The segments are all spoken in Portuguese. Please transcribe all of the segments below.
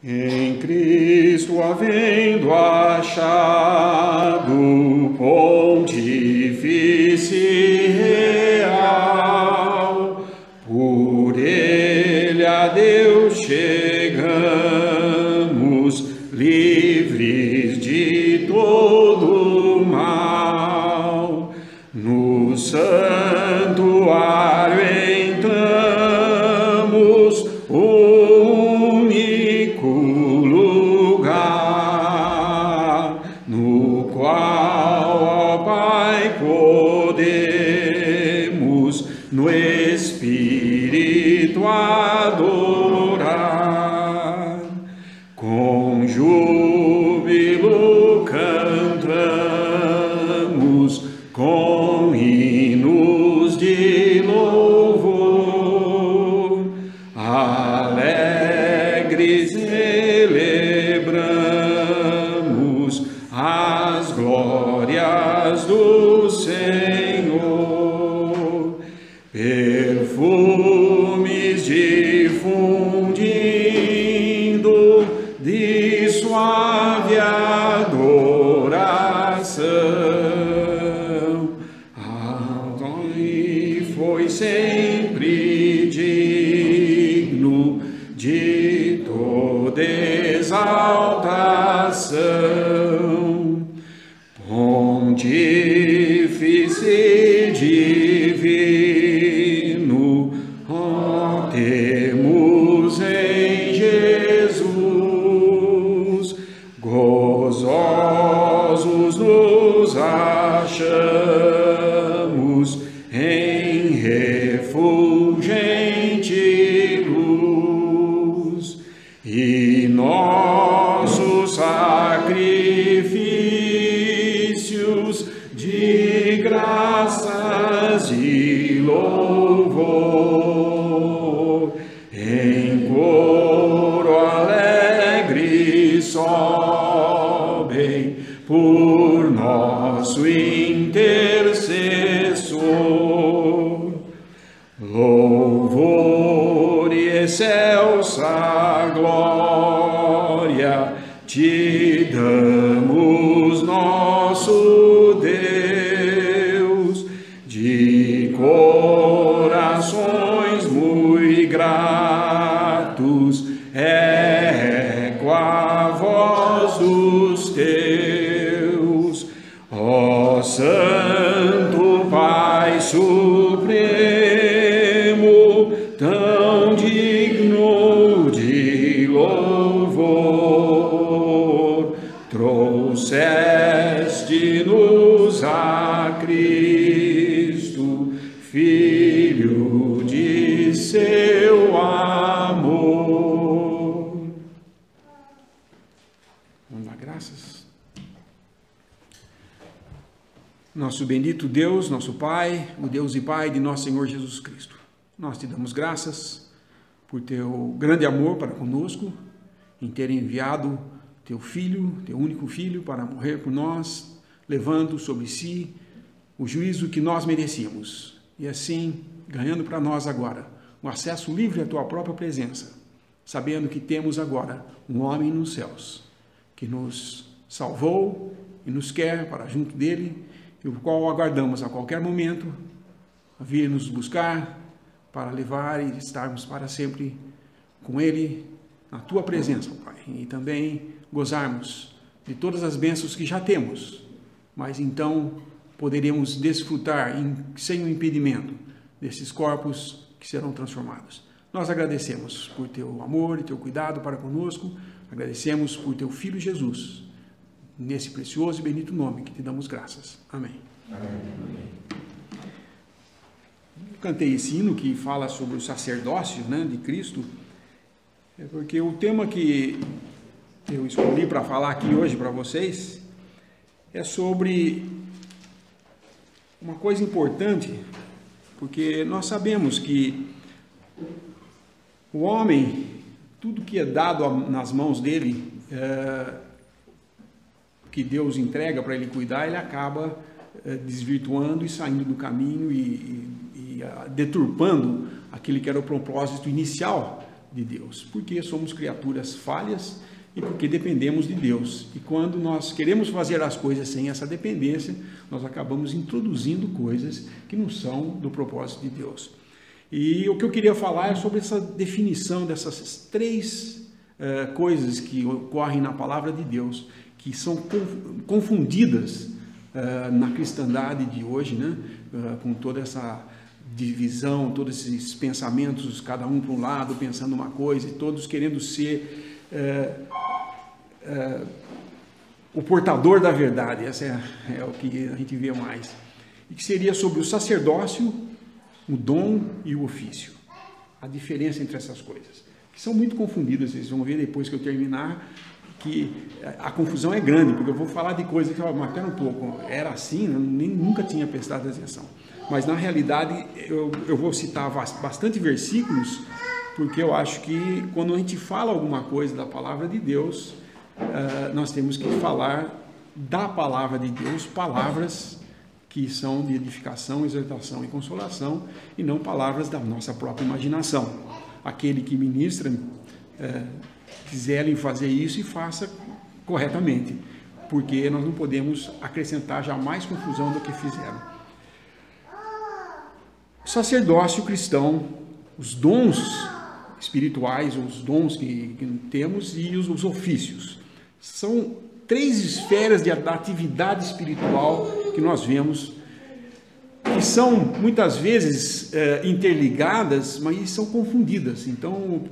Em Cristo havendo achado pontífice real, por ele a Deus chegamos, livres de todo mal. No santuário entramos, único lugar, no qual, ó Pai, podemos no Espírito adorar. Com júbilo cantamos, com hinos de louvor, alegres celebramos as glórias do Senhor, perfumes difundindo de suave adoração. E foi sempre digno de toda exaltação, pontífice divino, ó, temos em Jesus, gozosos nos achamos em refulgente luz, e nossos sacrifícios de graças e louvor em coro alegre sobem por nosso intercessor. Louvor e excelsa glória te damos, nosso Deus, de corações muito gratos, eco a voz dos teus, ó Santo Pai Supremo, tão digno de louvor, trouxeste-nos a Cristo, Filho de seu amor. Vamos dar graças. Nosso bendito Deus, nosso Pai, o Deus e Pai de nosso Senhor Jesus Cristo, nós te damos graças por teu grande amor para conosco, em ter enviado teu Filho, teu único Filho, para morrer por nós, levando sobre si o juízo que nós merecíamos, e assim ganhando para nós agora um acesso livre à tua própria presença, sabendo que temos agora um homem nos céus, que nos salvou e nos quer para junto dele, e o qual aguardamos a qualquer momento a vir nos buscar para levar e estarmos para sempre com ele na tua presença, Pai, e também gozarmos de todas as bênçãos que já temos, mas então poderemos desfrutar sem o impedimento desses corpos que serão transformados. Nós agradecemos por teu amor e teu cuidado para conosco, agradecemos por teu Filho Jesus, nesse precioso e bendito nome que te damos graças. Amém. Amém. Eu cantei esse hino que fala sobre o sacerdócio, né, de Cristo, porque o tema que eu escolhi para falar aqui hoje para vocês é sobre uma coisa importante, porque nós sabemos que o homem, tudo que é dado nas mãos dele, que Deus entrega para ele cuidar, ele acaba desvirtuando e saindo do caminho e deturpando aquele que era o propósito inicial de Deus, porque somos criaturas falhas e porque dependemos de Deus. E quando nós queremos fazer as coisas sem essa dependência, nós acabamos introduzindo coisas que não são do propósito de Deus. E o que eu queria falar é sobre essa definição dessas três coisas que ocorrem na palavra de Deus, que são confundidas na cristandade de hoje, né? Com toda essa divisão, todos esses pensamentos, cada um para um lado, pensando uma coisa, e todos querendo ser o portador da verdade. Essa é o que a gente vê mais. E que seria sobre o sacerdócio, o dom e o ofício. A diferença entre essas coisas, que são muito confundidas. Vocês vão ver depois que eu terminar que a confusão é grande, porque eu vou falar de coisas que, mas espera um pouco, era assim, eu nunca tinha prestado atenção. Mas na realidade eu vou citar bastante versículos, porque eu acho que quando a gente fala alguma coisa da palavra de Deus, nós temos que falar da palavra de Deus, palavras que são de edificação, exortação e consolação, e não palavras da nossa própria imaginação. Aquele que ministra, quiserem fazer isso, e faça corretamente, porque nós não podemos acrescentar jamais confusão do que fizeram. O sacerdócio cristão, os dons espirituais, os dons que temos e os ofícios, são três esferas da atividade espiritual que nós vemos, que são muitas vezes interligadas, mas são confundidas. Então,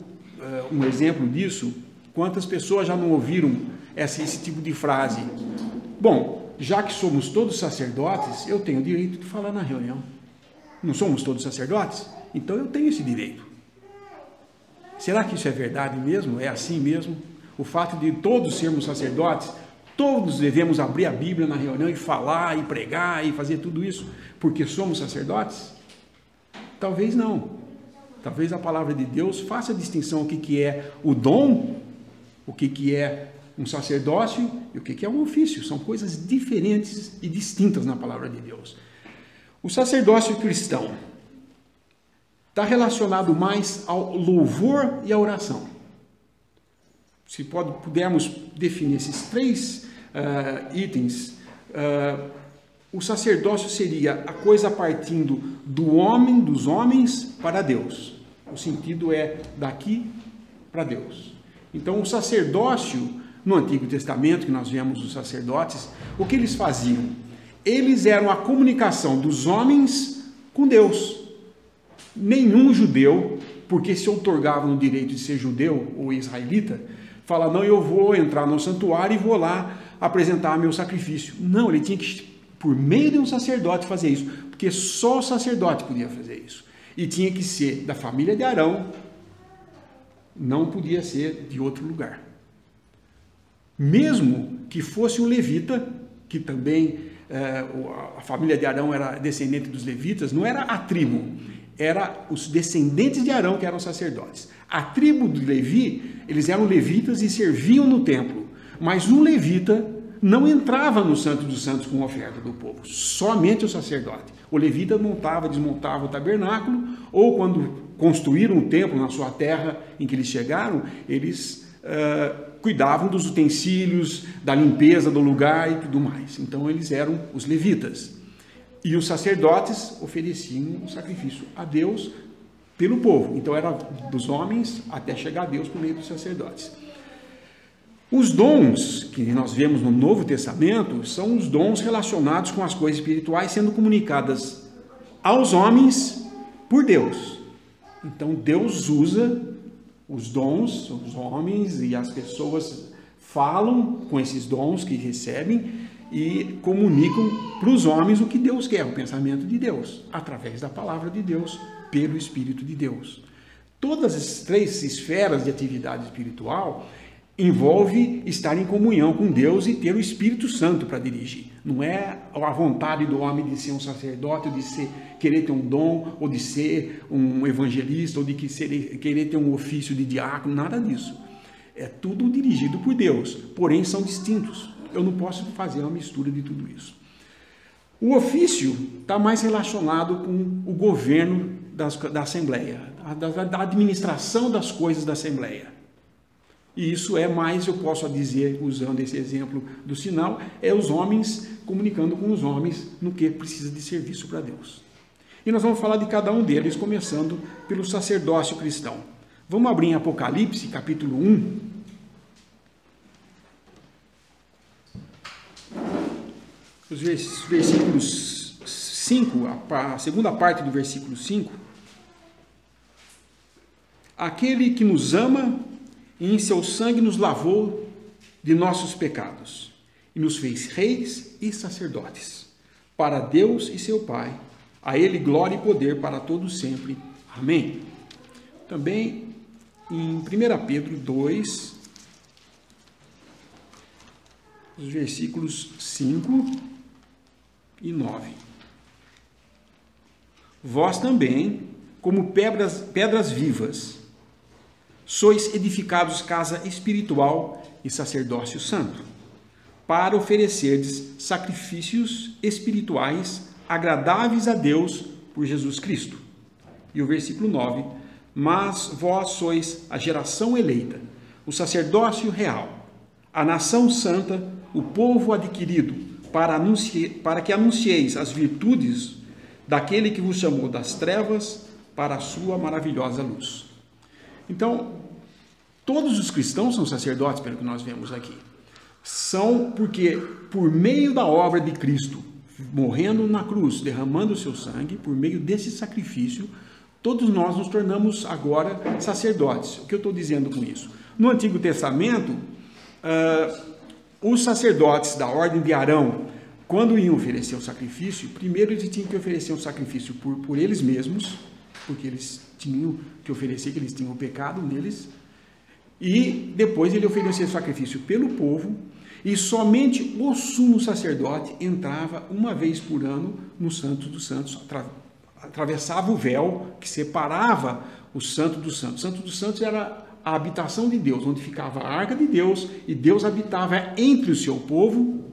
um exemplo disso, quantas pessoas já não ouviram esse tipo de frase? Bom, já que somos todos sacerdotes, eu tenho o direito de falar na reunião. Não somos todos sacerdotes? Então eu tenho esse direito. Será que isso é verdade mesmo? É assim mesmo? O fato de todos sermos sacerdotes, todos devemos abrir a Bíblia na reunião e falar, e pregar, e fazer tudo isso porque somos sacerdotes? Talvez não. Talvez a palavra de Deus faça a distinção o que é o dom, o que é um sacerdócio e o que é um ofício. São coisas diferentes e distintas na palavra de Deus. O sacerdócio cristão está relacionado mais ao louvor e à oração. Se pudermos definir esses três itens, o sacerdócio seria a coisa partindo do homem, dos homens, para Deus. O sentido é daqui para Deus. Então, o sacerdócio, no Antigo Testamento, que nós vemos os sacerdotes, o que eles faziam? Eles eram a comunicação dos homens com Deus. Nenhum judeu, porque se outorgavam o direito de ser judeu ou israelita, fala, não, eu vou entrar no santuário e vou lá apresentar meu sacrifício. Não, ele tinha que, por meio de um sacerdote, fazer isso, porque só o sacerdote podia fazer isso. E tinha que ser da família de Arão, não podia ser de outro lugar. Mesmo que fosse um levita, que também a família de Arão era descendente dos levitas, não era a tribo, era os descendentes de Arão que eram sacerdotes. A tribo de Levi, eles eram levitas e serviam no templo, mas um levita não entrava no Santo dos Santos com oferta do povo, somente o sacerdote. O levita montava, desmontava o tabernáculo, ou quando construíram o templo na sua terra em que eles chegaram, eles cuidavam dos utensílios, da limpeza do lugar e tudo mais. Então eles eram os levitas. E os sacerdotes ofereciam o sacrifício a Deus pelo povo. Então era dos homens até chegar a Deus por meio dos sacerdotes. Os dons que nós vemos no Novo Testamento são os dons relacionados com as coisas espirituais sendo comunicadas aos homens por Deus. Então Deus usa os dons, os homens e as pessoas falam com esses dons que recebem e comunicam para os homens o que Deus quer, o pensamento de Deus, através da palavra de Deus, pelo Espírito de Deus. Todas as três esferas de atividade espiritual envolve estar em comunhão com Deus e ter o Espírito Santo para dirigir. Não é a vontade do homem de ser um sacerdote, ou de querer ter um dom, ou de ser um evangelista, ou de querer ter um ofício de diácono, nada disso. É tudo dirigido por Deus, porém são distintos. Eu não posso fazer uma mistura de tudo isso. O ofício está mais relacionado com o governo da Assembleia, da administração das coisas da Assembleia. E isso é mais, eu posso dizer, usando esse exemplo do sinal, é os homens comunicando com os homens no que precisa de serviço para Deus. E nós vamos falar de cada um deles, começando pelo sacerdócio cristão. Vamos abrir em Apocalipse, capítulo 1. Os versículos 5, a segunda parte do versículo 5. Aquele que nos ama e em seu sangue nos lavou de nossos pecados e nos fez reis e sacerdotes para Deus e seu Pai. A ele glória e poder para todos sempre. Amém. Também em 1 Pedro 2, os versículos 5 e 9. Vós também, como pedras vivas, sois edificados casa espiritual e sacerdócio santo, para oferecerdes sacrifícios espirituais agradáveis a Deus por Jesus Cristo. E o versículo 9, mas vós sois a geração eleita, o sacerdócio real, a nação santa, o povo adquirido, para que anuncieis as virtudes daquele que vos chamou das trevas para a sua maravilhosa luz. Então, todos os cristãos são sacerdotes, pelo que nós vemos aqui. São porque, por meio da obra de Cristo, morrendo na cruz, derramando o seu sangue, por meio desse sacrifício, todos nós nos tornamos agora sacerdotes. O que eu estou dizendo com isso? No Antigo Testamento, os sacerdotes da ordem de Arão, quando iam oferecer o sacrifício, primeiro eles tinham que oferecer um sacrifício por eles mesmos, porque eles tinham que oferecer, que eles tinham o pecado neles, e depois ele oferecia o sacrifício pelo povo, e somente o sumo sacerdote entrava uma vez por ano no Santo dos Santos, atravessava o véu que separava o Santo dos Santos. O Santo dos Santos era a habitação de Deus, onde ficava a arca de Deus, e Deus habitava entre o seu povo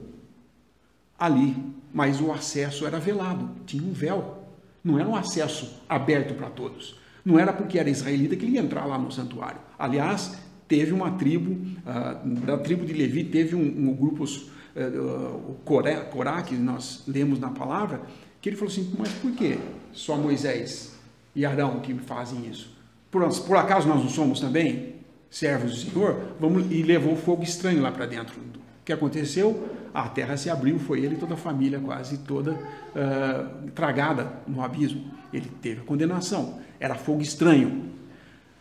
ali, mas o acesso era velado, tinha um véu, não era um acesso aberto para todos, não era porque era israelita que ele ia entrar lá no santuário. Aliás, teve uma tribo, da tribo de Levi, teve um grupo, o Corá, que nós lemos na palavra, que ele falou assim, mas por que só Moisés e Arão que fazem isso? Por acaso nós não somos também servos do Senhor? E levou fogo estranho lá para dentro. O que aconteceu? A terra se abriu, foi ele e toda a família quase toda tragada no abismo. Ele teve a condenação, era fogo estranho.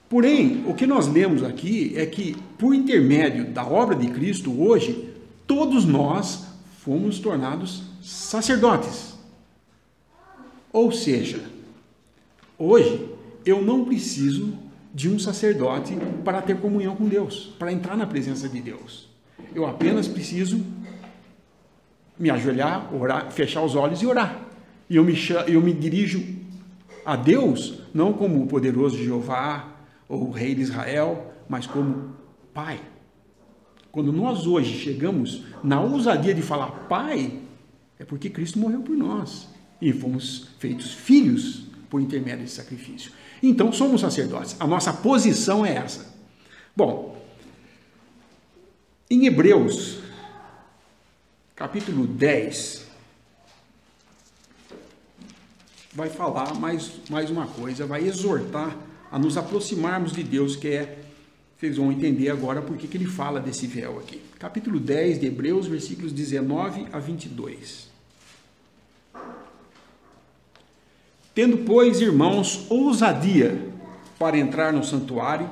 Porém, o que nós lemos aqui é que, por intermédio da obra de Cristo, hoje, todos nós fomos tornados sacerdotes. Ou seja, hoje, eu não preciso de um sacerdote para ter comunhão com Deus, para entrar na presença de Deus. Eu apenas preciso me ajoelhar, orar, fechar os olhos e orar. E eu me dirijo a Deus, não como o poderoso Jeová, ou o rei de Israel, mas como Pai. Quando nós hoje chegamos na ousadia de falar Pai, é porque Cristo morreu por nós e fomos feitos filhos por intermédio desse sacrifício. Então somos sacerdotes, a nossa posição é essa. Bom, em Hebreus, capítulo 10, vai falar mais uma coisa, vai exortar a nos aproximarmos de Deus, que é, vocês vão entender agora por que ele fala desse véu aqui. Capítulo 10 de Hebreus, versículos 19 a 22. Tendo, pois, irmãos, ousadia para entrar no santuário,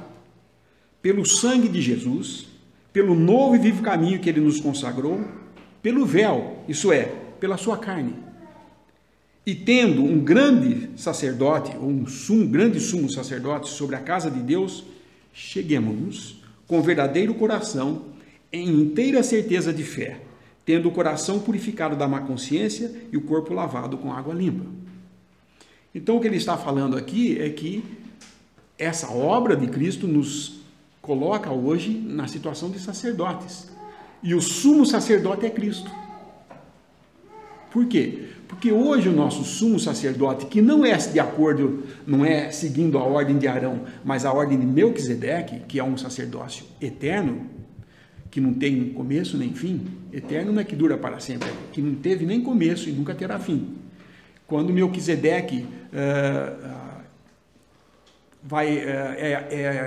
pelo sangue de Jesus, pelo novo e vivo caminho que ele nos consagrou, pelo véu, isso é, pela sua carne. E tendo um grande sacerdote, ou grande sumo sacerdote sobre a casa de Deus, cheguemos-nos com verdadeiro coração, em inteira certeza de fé, tendo o coração purificado da má consciência e o corpo lavado com água limpa. Então, o que ele está falando aqui é que essa obra de Cristo nos coloca hoje na situação de sacerdotes. E o sumo sacerdote é Cristo. Por quê? Porque hoje o nosso sumo sacerdote, que não é de acordo, não é seguindo a ordem de Arão, mas a ordem de Melquisedeque, que é um sacerdócio eterno, que não tem começo nem fim, eterno não é que dura para sempre, que não teve nem começo e nunca terá fim. Quando Melquisedeque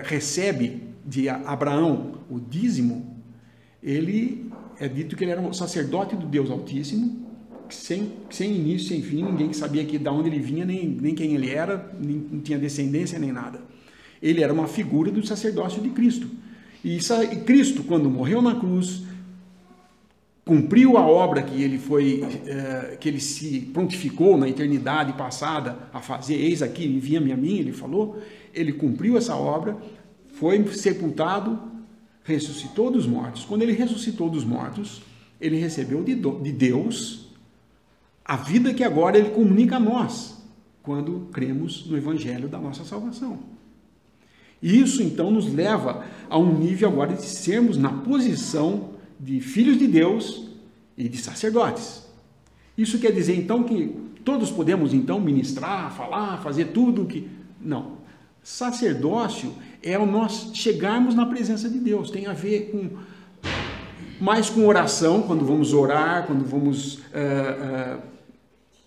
recebe de Abraão o dízimo, ele é dito que ele era um sacerdote do Deus Altíssimo, sem início, sem fim, ninguém sabia de onde ele vinha, nem quem ele era, não tinha descendência nem nada. Ele era uma figura do sacerdócio de Cristo. E Cristo, quando morreu na cruz, cumpriu a obra que ele se prontificou na eternidade passada a fazer. Eis aqui, envia-me a mim, ele falou. Ele cumpriu essa obra, foi sepultado, ressuscitou dos mortos. Quando ele ressuscitou dos mortos, ele recebeu de Deus a vida que agora ele comunica a nós, quando cremos no evangelho da nossa salvação. Isso, então, nos leva a um nível agora de sermos na posição de filhos de Deus e de sacerdotes. Isso quer dizer, então, que todos podemos, então, ministrar, falar, fazer tudo que... Não. Sacerdócio é o nós chegarmos na presença de Deus. Tem a ver mais com oração, quando vamos orar, quando vamos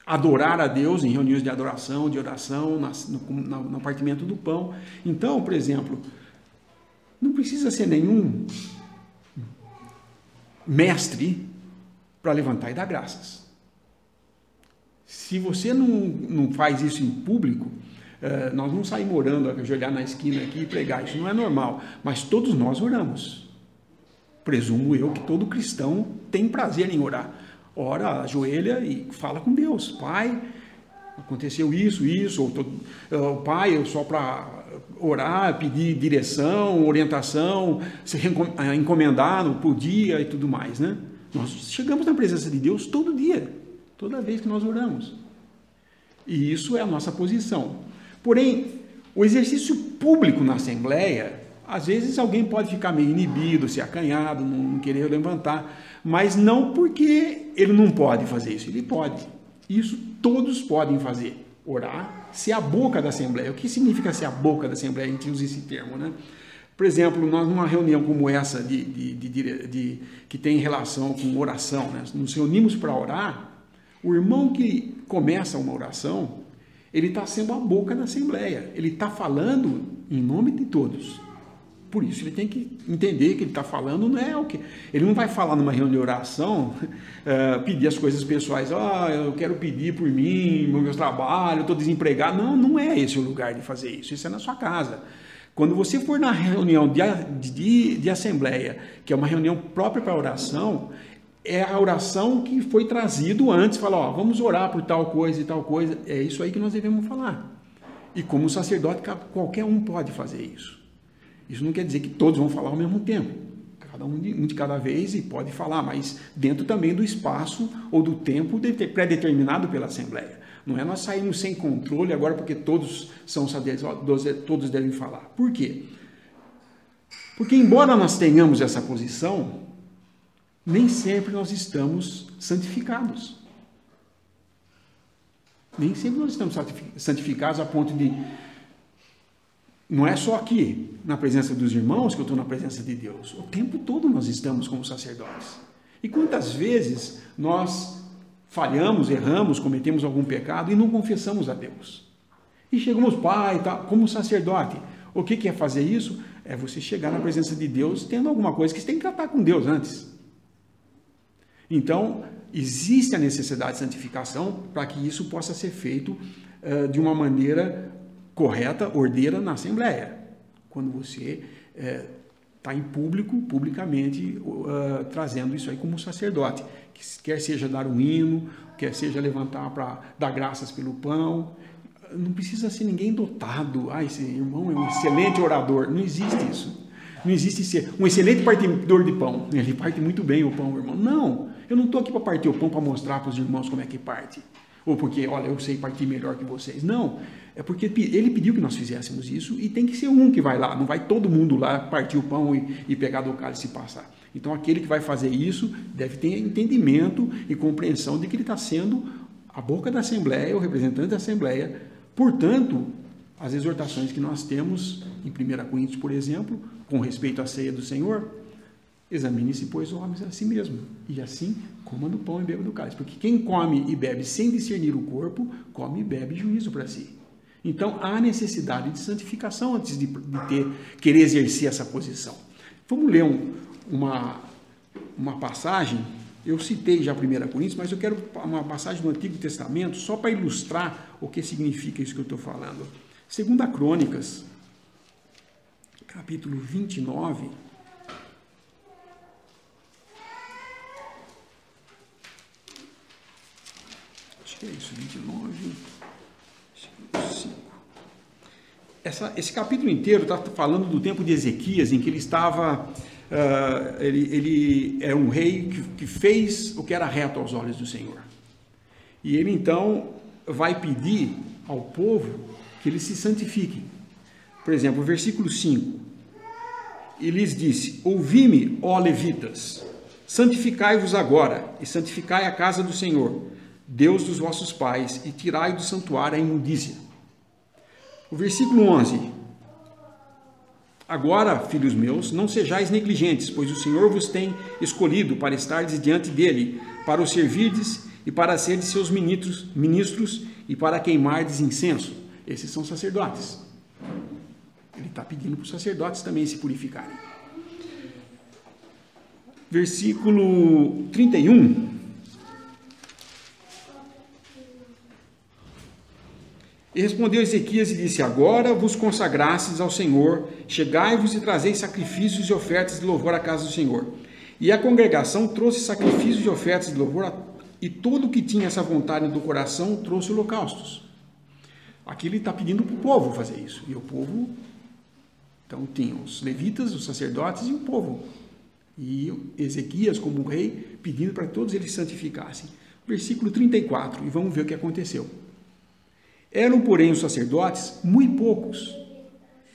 adorar a Deus em reuniões de adoração, no partimento do pão. Então, por exemplo, não precisa ser nenhum mestre para levantar e dar graças. Se você não faz isso em público, nós não saímos orando, ajoelhar na esquina aqui e pregar, isso não é normal, mas todos nós oramos. Presumo eu que todo cristão tem prazer em orar. Ora, ajoelha e fala com Deus. Pai, aconteceu isso, ou Pai, eu só para orar, pedir direção, orientação, se encomendar por dia e tudo mais, né? Nós chegamos na presença de Deus todo dia, toda vez que nós oramos. E isso é a nossa posição. Porém, o exercício público na Assembleia, às vezes alguém pode ficar meio inibido, se acanhado, não querer levantar, mas não porque ele não pode fazer isso, ele pode. Isso todos podem fazer, orar, ser a boca da Assembleia. O que significa ser a boca da Assembleia? A gente usa esse termo, né? Por exemplo, nós numa reunião como essa, que tem relação com oração, né? Nos reunimos para orar, o irmão que começa uma oração, ele está sendo a boca da Assembleia, ele está falando em nome de todos. Por isso ele tem que entender que ele está falando não é o que... Ele não vai falar numa reunião de oração, pedir as coisas pessoais, eu quero pedir por mim, meu trabalho, eu estou desempregado. Não é esse o lugar de fazer isso, isso é na sua casa. Quando você for na reunião de assembleia, que é uma reunião própria para oração, é a oração que foi trazido antes, fala, vamos orar por tal coisa e tal coisa, é isso aí que nós devemos falar. E como sacerdote, qualquer um pode fazer isso. Isso não quer dizer que todos vão falar ao mesmo tempo, cada um de cada vez e pode falar, mas dentro também do espaço ou do tempo pré-determinado pela Assembleia. Não é nós sairmos sem controle agora porque todos são sacerdotes, todos devem falar. Por quê? Porque embora nós tenhamos essa posição, nem sempre nós estamos santificados. Nem sempre nós estamos santificados a ponto de... Não é só aqui, na presença dos irmãos, que eu estou na presença de Deus. O tempo todo nós estamos como sacerdotes. E quantas vezes nós falhamos, erramos, cometemos algum pecado e não confessamos a Deus. E chegamos, Pai, tá, como sacerdote. O que é fazer isso? É você chegar na presença de Deus tendo alguma coisa que você tem que tratar com Deus antes. Então, existe a necessidade de santificação para que isso possa ser feito de uma maneira correta, ordeira na Assembleia. Quando você está em público, publicamente, trazendo isso aí como sacerdote. Quer seja dar um hino, quer seja levantar para dar graças pelo pão. Não precisa ser ninguém dotado. Esse irmão é um excelente orador. Não existe isso. Não existe ser um excelente partidor de pão. Ele parte muito bem o pão, irmão. Não, eu não estou aqui para partir o pão para mostrar para os irmãos como é que parte. ou porque, olha, eu sei partir melhor que vocês. Não, é porque ele pediu que nós fizéssemos isso e tem que ser um que vai lá, não vai todo mundo lá partir o pão e pegar do cálice e passar. Então aquele que vai fazer isso deve ter entendimento e compreensão de que ele está sendo a boca da Assembleia, o representante da Assembleia. Portanto, as exortações que nós temos em 1 Coríntios, por exemplo, com respeito à ceia do Senhor, examine-se, pois, homens a si mesmo, e assim coma do pão e beba do cálice. Porque quem come e bebe sem discernir o corpo, come e bebe juízo para si. Então, há necessidade de santificação antes de querer exercer essa posição. Vamos ler uma passagem. Eu citei já 1 Coríntios, mas eu quero uma passagem do Antigo Testamento só para ilustrar o que significa isso que eu estou falando. 2 Crônicas, capítulo 29. Acho que é isso, 29, 5. Esse capítulo inteiro está falando do tempo de Ezequias, em que ele estava... ele era um rei que fez o que era reto aos olhos do Senhor. E ele então vai pedir ao povo que eles se santifiquem. Por exemplo, o versículo 5. E lhes disse: ouvi-me, ó levitas, santificai-vos agora, e santificai a casa do Senhor, Deus dos vossos pais, e tirai do santuário a imundícia. O versículo 11. Agora, filhos meus, não sejais negligentes, pois o Senhor vos tem escolhido para estardes diante dele, para o servirdes e para serdes seus ministros e para queimardes incenso. Esses são sacerdotes. Ele está pedindo para os sacerdotes também se purificarem. Versículo 31. E respondeu Ezequias e disse: agora vos consagrastes ao Senhor, chegai-vos e trazei sacrifícios e ofertas de louvor à casa do Senhor. E a congregação trouxe sacrifícios e ofertas de louvor, e todo o que tinha essa vontade do coração trouxe holocaustos. Aqui ele está pedindo para o povo fazer isso. E o povo, então tinha os levitas, os sacerdotes e o povo. E Ezequias, como rei, pedindo para que todos eles se santificassem. Versículo 34, e vamos ver o que aconteceu. Eram, porém, os sacerdotes muito poucos,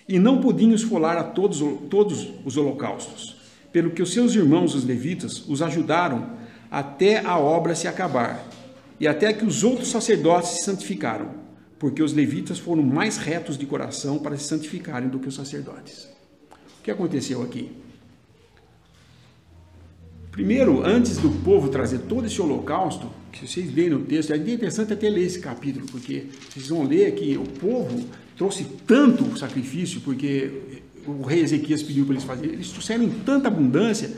e não podiam esfolar a todos os holocaustos, pelo que os seus irmãos, os levitas, os ajudaram até a obra se acabar, e até que os outros sacerdotes se santificaram, porque os levitas foram mais retos de coração para se santificarem do que os sacerdotes. O que aconteceu aqui? Primeiro, antes do povo trazer todo esse holocausto, que vocês leem no texto, é interessante até ler esse capítulo, porque vocês vão ler que o povo trouxe tanto sacrifício, porque o rei Ezequias pediu para eles fazerem, eles trouxeram em tanta abundância,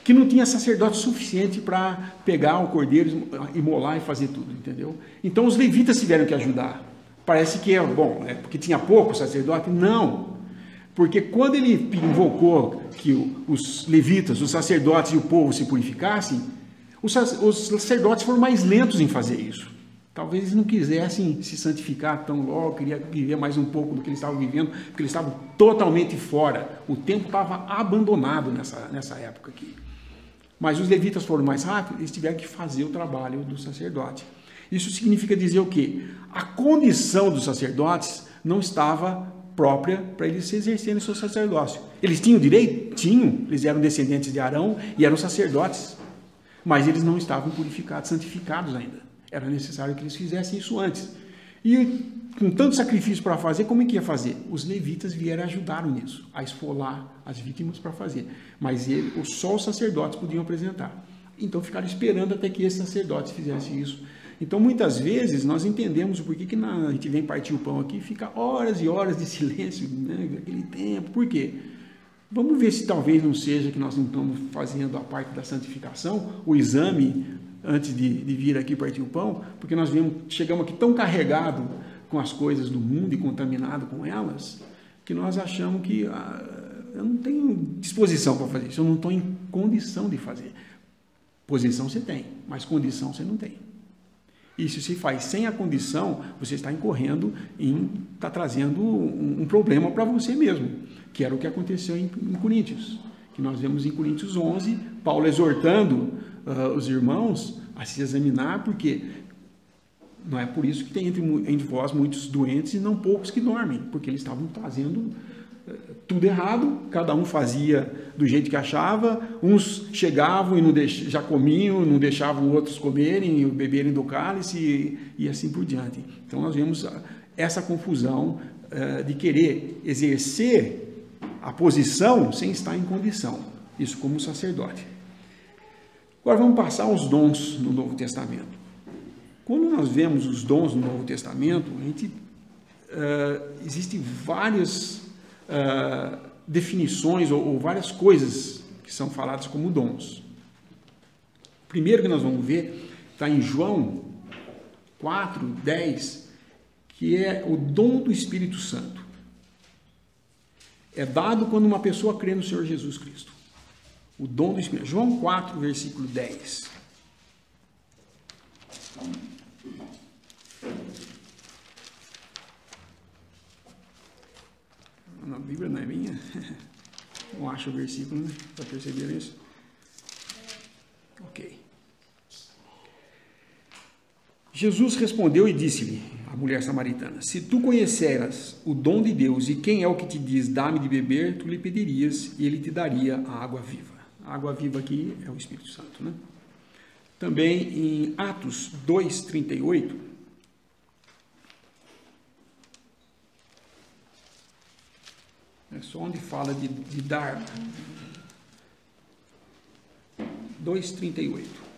que não tinha sacerdote suficiente para pegar o cordeiro, imolar e fazer tudo, entendeu? Então os levitas tiveram que ajudar. Parece que é porque tinha pouco sacerdote? Não. Porque quando ele invocou que os levitas, os sacerdotes e o povo se purificassem, os sacerdotes foram mais lentos em fazer isso. Talvez eles não quisessem se santificar tão logo, queria viver mais um pouco do que eles estavam vivendo, porque eles estavam totalmente fora. O tempo estava abandonado nessa época aqui. Mas os levitas foram mais rápidos, eles tiveram que fazer o trabalho do sacerdote. Isso significa dizer o quê? A condição dos sacerdotes não estava própria para eles exercerem o seu sacerdócio. Eles tinham direito? Tinham. Eles eram descendentes de Arão e eram sacerdotes. Mas eles não estavam purificados, santificados ainda. Era necessário que eles fizessem isso antes. E com tanto sacrifício para fazer, como é que ia fazer? Os levitas vieram e ajudaram nisso, a esfolar as vítimas para fazer. Mas só os sacerdotes podiam apresentar. Então ficaram esperando até que esses sacerdotes fizessem isso. Então, muitas vezes, nós entendemos o porquê que a gente vem partir o pão aqui e fica horas e horas de silêncio, né, aquele tempo. Por quê? Vamos ver se talvez não seja que nós não estamos fazendo a parte da santificação, o exame antes de vir aqui partir o pão, porque nós chegamos aqui tão carregados com as coisas do mundo e contaminados com elas, que nós achamos que eu não tenho disposição para fazer isso, eu não estou em condição de fazer. Posição você tem, mas condição você não tem. E se você faz sem a condição, você está incorrendo está trazendo um problema para você mesmo, que era o que aconteceu em Coríntios, que nós vemos em Coríntios 11, Paulo exortando os irmãos a se examinar, porque Não é por isso que tem entre vós muitos doentes e não poucos que dormem, porque eles estavam fazendo tudo errado, cada um fazia do jeito que achava, uns chegavam e já comiam, não deixavam outros comerem, beberem do cálice e assim por diante. Então nós vemos essa confusão de querer exercer a posição sem estar em condição, isso como sacerdote. Agora vamos passar aos dons no Novo Testamento. Quando nós vemos os dons no Novo Testamento, existem várias definições ou várias coisas que são faladas como dons. O primeiro que nós vamos ver está em João 4:10, que é o dom do Espírito Santo. É dado quando uma pessoa crê no Senhor Jesus Cristo. O dom do Espírito. João 4, versículo 10. A Bíblia não é minha? Não acho o versículo, né? Para perceber isso. Ok. Jesus respondeu e disse-lhe, a mulher samaritana, se tu conheceras o dom de Deus e quem é o que te diz, dá-me de beber, tu lhe pedirias e ele te daria a água viva. A água viva aqui é o Espírito Santo, né? Também em Atos 2:38, é só onde fala de dar. 2:38.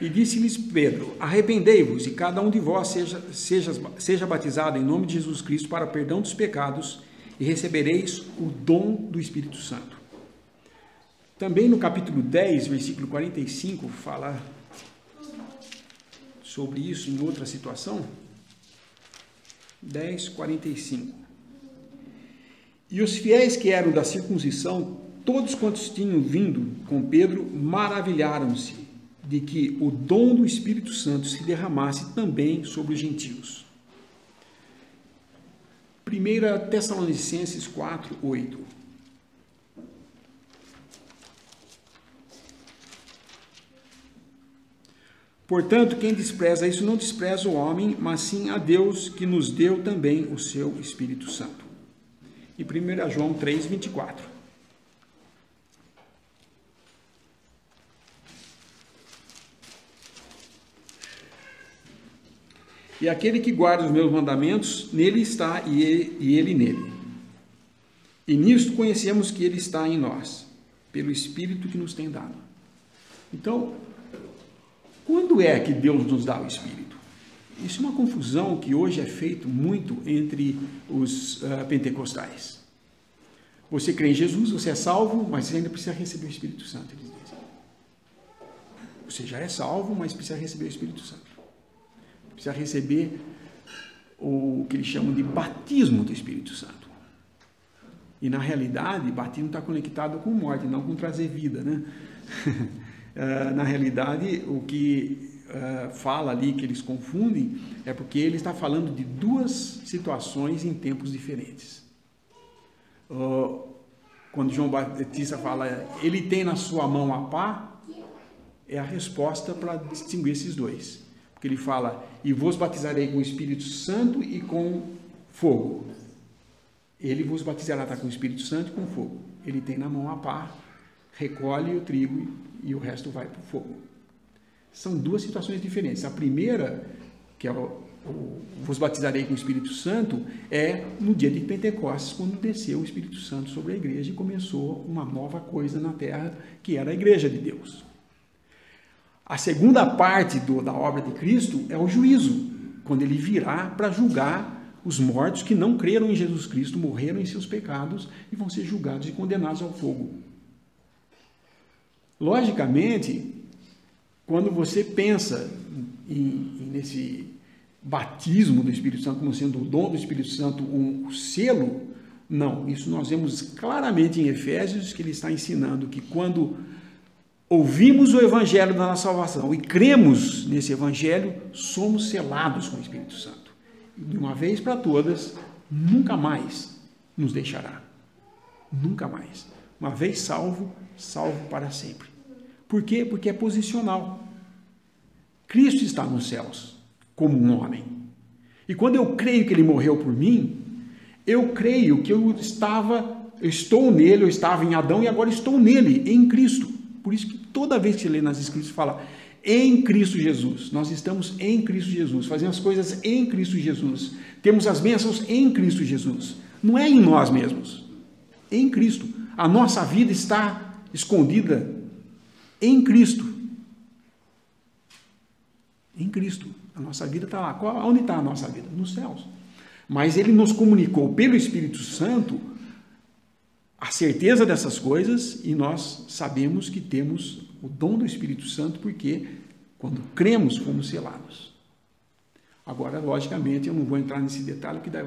E disse-lhes Pedro, arrependei-vos e cada um de vós seja batizado em nome de Jesus Cristo para perdão dos pecados e recebereis o dom do Espírito Santo. Também no capítulo 10, versículo 45, fala sobre isso em outra situação. 10:45. E os fiéis que eram da circuncisão, todos quantos tinham vindo com Pedro, maravilharam-se de que o dom do Espírito Santo se derramasse também sobre os gentios. 1 Tessalonicenses 4:8. Portanto, quem despreza isso não despreza o homem, mas sim a Deus, que nos deu também o seu Espírito Santo. E 1 João 3:24. E aquele que guarda os meus mandamentos, nele está e ele nele. E nisto conhecemos que ele está em nós, pelo Espírito que nos tem dado. Então, quando é que Deus nos dá o Espírito? Isso é uma confusão que hoje é feito muito entre os pentecostais. Você crê em Jesus, você é salvo, mas você ainda precisa receber o Espírito Santo, eles dizem. Você já é salvo, mas precisa receber o Espírito Santo. Precisa receber o que eles chamam de batismo do Espírito Santo. E na realidade, batismo está conectado com morte, não com trazer vida, né? Na realidade, o que fala ali que eles confundem é porque ele está falando de duas situações em tempos diferentes. Quando João Batista fala, ele tem na sua mão a pá, é a resposta para distinguir esses dois. Porque ele fala, e vos batizarei com o Espírito Santo e com fogo. Ele vos batizará com o Espírito Santo e com fogo. Ele tem na mão a pá, recolhe o trigo e o resto vai para o fogo. São duas situações diferentes. A primeira, que é vos batizarei com o Espírito Santo, é no dia de Pentecostes, quando desceu o Espírito Santo sobre a igreja e começou uma nova coisa na terra, que era a igreja de Deus. A segunda parte da obra de Cristo é o juízo, quando ele virá para julgar os mortos que não creram em Jesus Cristo, morreram em seus pecados e vão ser julgados e condenados ao fogo. Logicamente, quando você pensa nesse batismo do Espírito Santo como sendo o dom do Espírito Santo, um selo, não. Isso nós vemos claramente em Efésios, que ele está ensinando que quando ouvimos o Evangelho da nossa salvação e cremos nesse Evangelho, somos selados com o Espírito Santo. E de uma vez para todas, nunca mais nos deixará. Nunca mais. Uma vez salvo, salvo para sempre. Por quê? Porque é posicional. Cristo está nos céus, como um homem. E quando eu creio que ele morreu por mim, eu creio que eu estou nele, eu estava em Adão e agora estou nele, em Cristo. Por isso que toda vez que você lê nas Escrituras, fala em Cristo Jesus. Nós estamos em Cristo Jesus, fazemos as coisas em Cristo Jesus. Temos as bênçãos em Cristo Jesus. Não é em nós mesmos, em Cristo. A nossa vida está escondida em Cristo. Em Cristo. A nossa vida está lá. Onde está a nossa vida? Nos céus. Mas ele nos comunicou pelo Espírito Santo a certeza dessas coisas e nós sabemos que temos o dom do Espírito Santo porque quando cremos fomos selados. Agora, logicamente, eu não vou entrar nesse detalhe que daí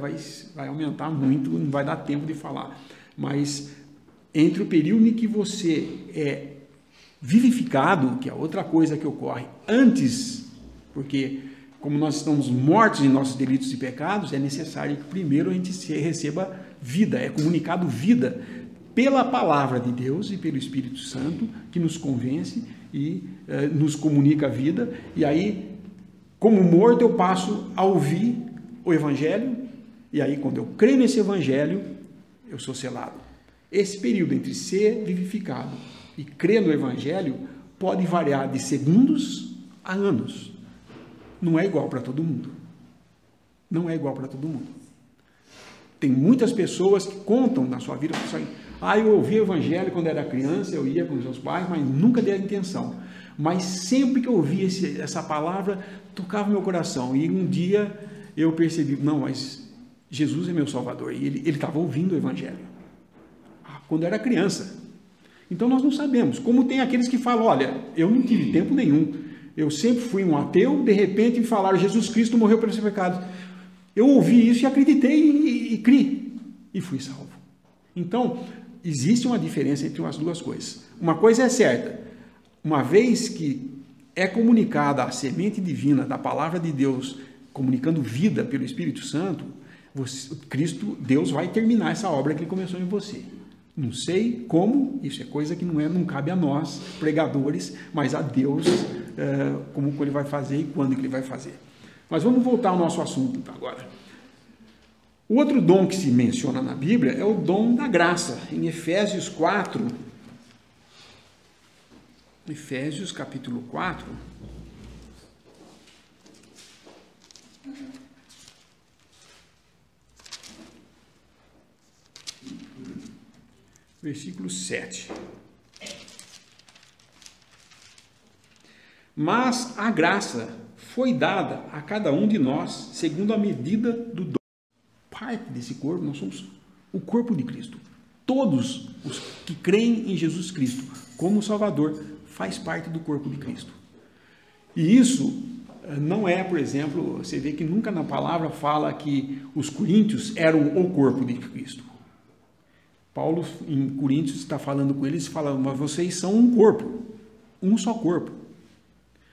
vai aumentar muito, não vai dar tempo de falar. Mas entre o período em que você é vivificado, que é outra coisa que ocorre antes, porque como nós estamos mortos em nossos delitos e pecados, é necessário que primeiro a gente receba vida, é comunicado vida pela palavra de Deus e pelo Espírito Santo, que nos convence e nos comunica a vida, e aí, como morto, eu passo a ouvir o Evangelho, e aí, quando eu creio nesse Evangelho, eu sou selado. Esse período entre ser vivificado e crer no Evangelho pode variar de segundos a anos. Não é igual para todo mundo. Não é igual para todo mundo. Tem muitas pessoas que contam na sua vida, eu ouvi o Evangelho quando era criança, eu ia com os meus pais, mas nunca dei a intenção. Mas sempre que eu ouvia essa palavra, tocava meu coração. E um dia eu percebi, não, mas Jesus é meu Salvador. E ele estava ouvindo o Evangelho. Quando era criança. Então nós não sabemos. Como tem aqueles que falam, olha, eu não tive tempo nenhum. Eu sempre fui um ateu, de repente me falaram, Jesus Cristo morreu pelos seus pecados. Eu ouvi isso e acreditei e criei. E fui salvo. Então, existe uma diferença entre as duas coisas. Uma coisa é certa. Uma vez que é comunicada a semente divina da palavra de Deus, comunicando vida pelo Espírito Santo, Deus vai terminar essa obra que ele começou em você. Não sei como, isso é coisa que não cabe a nós, pregadores, mas a Deus, como ele vai fazer e quando que ele vai fazer. Mas vamos voltar ao nosso assunto agora. O outro dom que se menciona na Bíblia é o dom da graça. Em Efésios 4, Efésios capítulo 4, versículo 7. Mas a graça foi dada a cada um de nós segundo a medida do dom. Parte desse corpo, nós somos o corpo de Cristo. Todos os que creem em Jesus Cristo como Salvador faz parte do corpo de Cristo. E isso não é, por exemplo, você vê que nunca na palavra fala que os coríntios eram o corpo de Cristo. Paulo, em Coríntios, está falando com eles e fala, mas vocês são um corpo, um só corpo.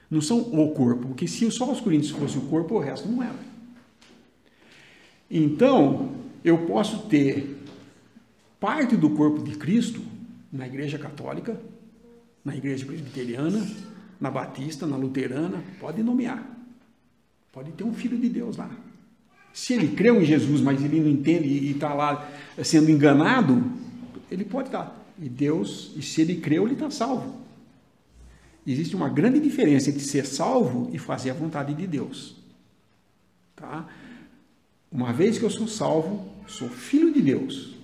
Não são o corpo, porque se só os coríntios fossem o corpo, o resto não era. Então, eu posso ter parte do corpo de Cristo na Igreja Católica, na Igreja Presbiteriana, na Batista, na Luterana, pode nomear. Pode ter um filho de Deus lá. Se ele creu em Jesus, mas ele não entende e está lá sendo enganado, ele pode estar. E Deus, e se ele creu, ele está salvo. Existe uma grande diferença entre ser salvo e fazer a vontade de Deus. Tá? Uma vez que eu sou salvo, sou filho de Deus.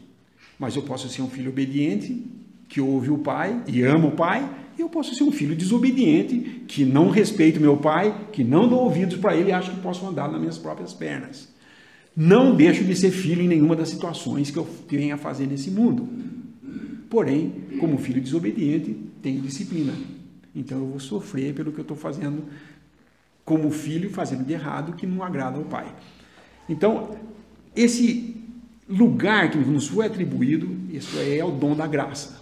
Mas eu posso ser um filho obediente, que ouve o pai e ama o pai, e eu posso ser um filho desobediente, que não respeito meu pai, que não dou ouvidos para ele e acho que posso andar nas minhas próprias pernas. Não deixo de ser filho em nenhuma das situações que eu venha a fazer nesse mundo. Porém, como filho desobediente, tenho disciplina. Então eu vou sofrer pelo que eu estou fazendo como filho, fazendo de errado, que não agrada ao pai. Então, esse lugar que nos foi atribuído, isso é o dom da graça.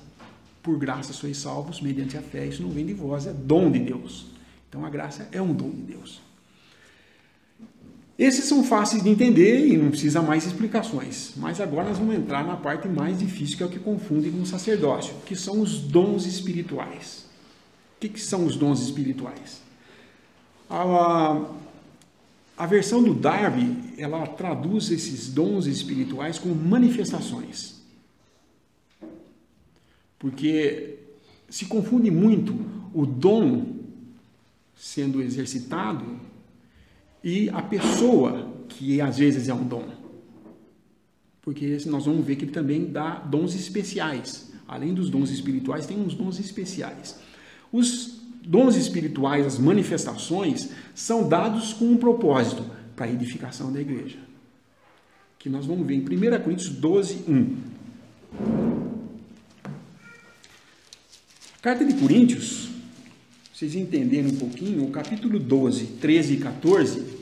Por graça sois salvos mediante a fé, isso não vem de vós, é dom de Deus. Então a graça é um dom de Deus. Esses são fáceis de entender e não precisa mais explicações. Mas agora nós vamos entrar na parte mais difícil, que é o que confunde com o sacerdócio, que são os dons espirituais. O que são os dons espirituais? A versão do Darby, ela traduz esses dons espirituais como manifestações. Porque se confunde muito o dom sendo exercitado e a pessoa, que às vezes é um dom. Porque nós vamos ver que ele também dá dons especiais. Além dos dons espirituais, tem uns dons especiais. Os dons espirituais, as manifestações, são dados com um propósito, para a edificação da igreja. Que nós vamos ver em 1 Coríntios 12, 1. A carta de Coríntios, vocês entenderem um pouquinho, o capítulo 12, 13 e 14,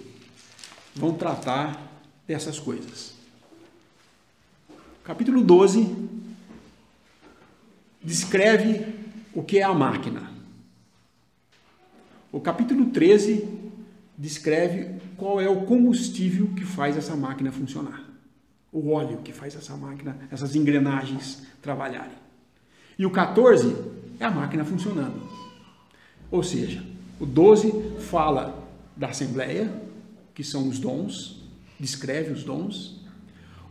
vão tratar dessas coisas. Capítulo 12 descreve o que é a máquina. O capítulo 13 descreve qual é o combustível que faz essa máquina funcionar. O óleo que faz essa máquina, essas engrenagens trabalharem. E o 14 é a máquina funcionando. Ou seja, o 12 fala da Assembleia, que são os dons, descreve os dons.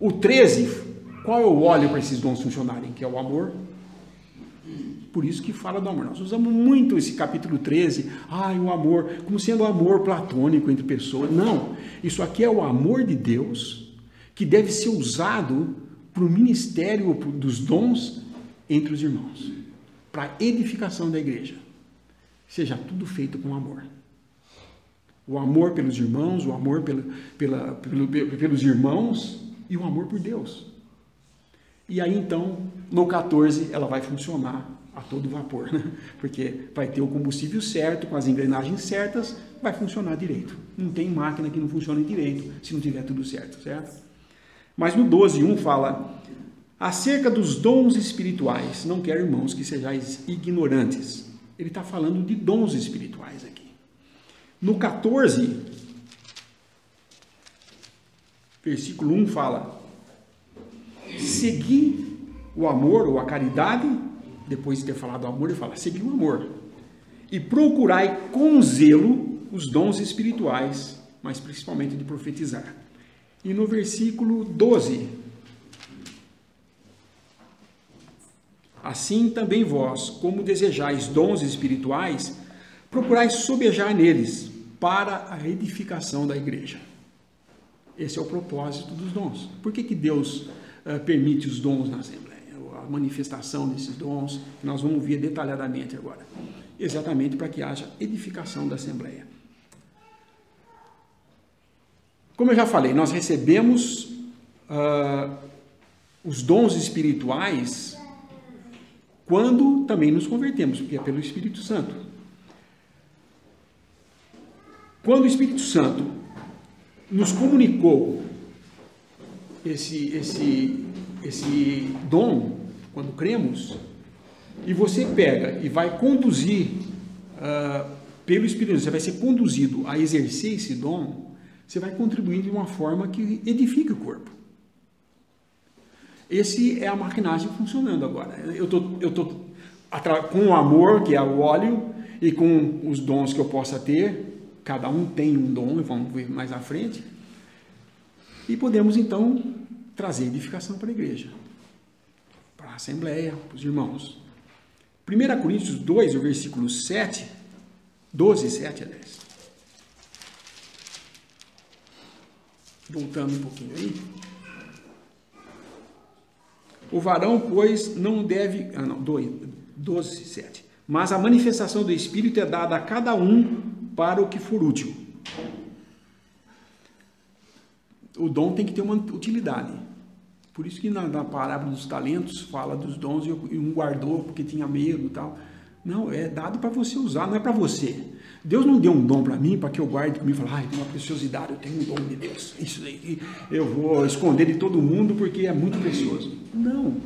O 13, qual é o óleo para esses dons funcionarem? Que é o amor. Por isso que fala do amor. Nós usamos muito esse capítulo 13, o amor, como sendo o amor platônico entre pessoas. Não, isso aqui é o amor de Deus, que deve ser usado para o ministério dos dons entre os irmãos, para a edificação da igreja. Seja tudo feito com amor. O amor pelos irmãos, o amor pelos irmãos e o amor por Deus. E aí então, no 14, ela vai funcionar a todo vapor, né? Porque vai ter o combustível certo, com as engrenagens certas, vai funcionar direito. Não tem máquina que não funcione direito, se não tiver tudo certo, certo? Mas no 12:1 fala, acerca dos dons espirituais, não quero, irmãos, que sejais ignorantes. Ele está falando de dons espirituais aqui. No 14, versículo 1 fala, segui o amor ou a caridade. Depois de ter falado do amor, ele fala, segui o amor. E procurai com zelo os dons espirituais, mas principalmente de profetizar. E no versículo 12, assim também vós, como desejais dons espirituais, procurai sobejar neles, para a edificação da igreja. Esse é o propósito dos dons. Por que Deus permite os dons na Assembleia? A manifestação desses dons, que nós vamos ver detalhadamente agora. Exatamente para que haja edificação da Assembleia. Como eu já falei, nós recebemos os dons espirituais quando também nos convertemos, porque é pelo Espírito Santo. Quando o Espírito Santo nos comunicou esse dom, quando cremos, e você pega e vai conduzir pelo Espírito Santo, você vai ser conduzido a exercer esse dom, você vai contribuir de uma forma que edifique o corpo. Esse é a maquinagem funcionando agora. Eu tô com o amor, que é o óleo, e com os dons que eu possa ter, cada um tem um dom, vamos ver mais à frente, e podemos então trazer edificação para a igreja, para a Assembleia, para os irmãos. 1 Coríntios 2, o versículo 7, 12, 7, aliás. Voltando um pouquinho aí. O varão, pois, não deve... 12, 7. Mas a manifestação do Espírito é dada a cada um para o que for útil. O dom tem que ter uma utilidade. Por isso que na parábola dos talentos fala dos dons e um guardou porque tinha medo e tal. Não, é dado para você usar, não é para você. Deus não deu um dom para mim, para que eu guarde comigo e fale, eu tenho uma preciosidade, eu tenho um dom de Deus. Isso aí eu vou esconder de todo mundo porque é muito precioso. Não,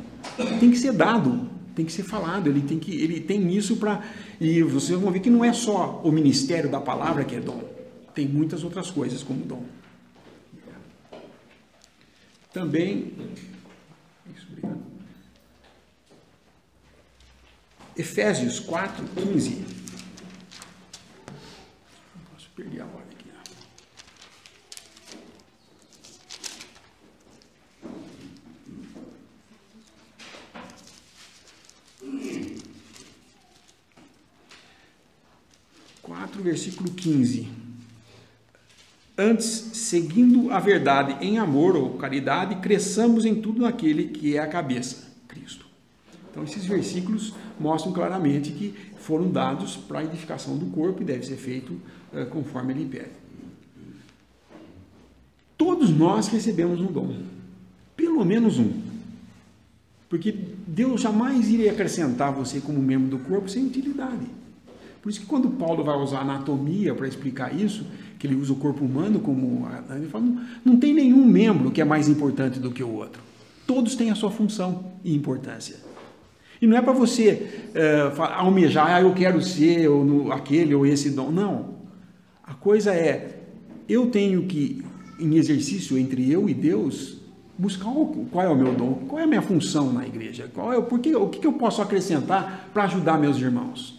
tem que ser dado, tem que ser falado, ele tem isso para... E vocês vão ver que não é só o ministério da palavra que é dom. Tem muitas outras coisas como dom. Também... Isso, obrigado. Efésios 4, 15. 4, versículo 15. Antes, seguindo a verdade em amor ou caridade, cresçamos em tudo naquele que é a cabeça, Cristo. Então, esses versículos mostram claramente que foram dados para a edificação do corpo e deve ser feito conforme ele pede. Todos nós recebemos um dom, pelo menos um, porque Deus jamais iria acrescentar você como membro do corpo sem utilidade. Por isso que quando Paulo vai usar anatomia para explicar isso, que ele usa o corpo humano como... Ele fala, não tem nenhum membro que é mais importante do que o outro. Todos têm a sua função e importância. E não é para você almejar, eu quero ser ou aquele ou esse dom. Não. A coisa é, eu tenho que, em exercício entre eu e Deus, buscar qual é o meu dom, qual é a minha função na igreja, o que eu posso acrescentar para ajudar meus irmãos.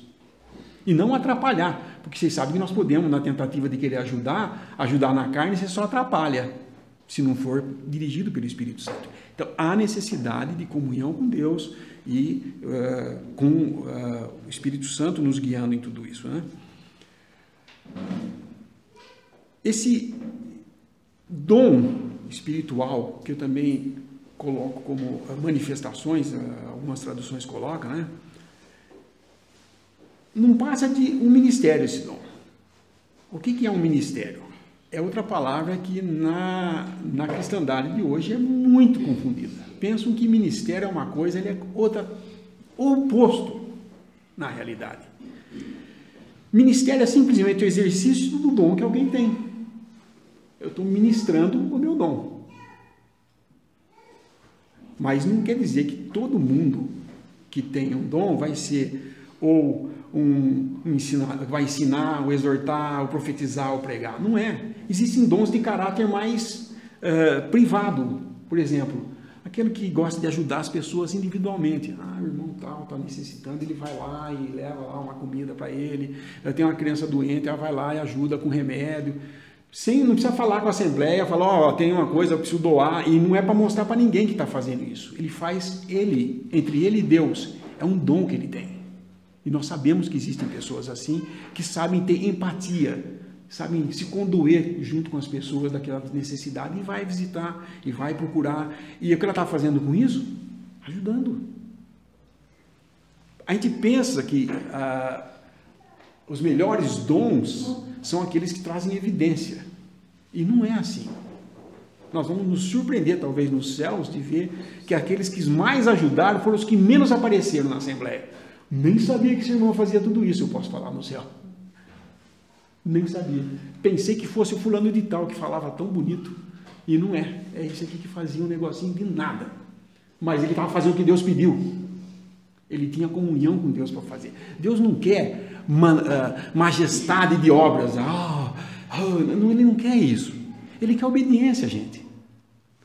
E não atrapalhar, porque vocês sabem que nós podemos, na tentativa de querer ajudar na carne, você só atrapalha, se não for dirigido pelo Espírito Santo. Então, há necessidade de comunhão com Deus e com o Espírito Santo nos guiando em tudo isso, né? Esse dom espiritual, que eu também coloco como manifestações, algumas traduções colocam, né? Não passa de um ministério esse dom. O que é um ministério? É outra palavra que na cristandade de hoje é muito confundida. Pensam que ministério é uma coisa, ele é outra, oposto na realidade. Ministério é simplesmente o exercício do dom que alguém tem. Eu estou ministrando o meu dom. Mas não quer dizer que todo mundo que tem um dom vai ser ou vai ensinar, ou exortar, ou profetizar, ou pregar. Não é. Existem dons de caráter mais privado. Por exemplo, aquele que gosta de ajudar as pessoas individualmente. O irmão tal está necessitando, ele vai lá e leva lá uma comida para ele. Tem uma criança doente, ela vai lá e ajuda com remédio. Não precisa falar com a assembleia, falar, tem uma coisa, eu preciso doar. E não é para mostrar para ninguém que está fazendo isso. Ele faz entre ele e Deus. É um dom que ele tem. E nós sabemos que existem pessoas assim, que sabem ter empatia, sabem se condoer junto com as pessoas daquela necessidade e vai visitar, e vai procurar. E o que ela está fazendo com isso? Ajudando. A gente pensa que os melhores dons são aqueles que trazem evidência. E não é assim. Nós vamos nos surpreender, talvez, nos céus, de ver que aqueles que mais ajudaram foram os que menos apareceram na Assembleia. Nem sabia que esse irmão fazia tudo isso, eu posso falar no céu. Nem sabia. Pensei que fosse o fulano de tal, que falava tão bonito. E não é. É esse aqui que fazia um negocinho de nada. Mas ele estava fazendo o que Deus pediu. Ele tinha comunhão com Deus para fazer. Deus não quer majestade de obras. Ele não quer isso. Ele quer obediência, gente.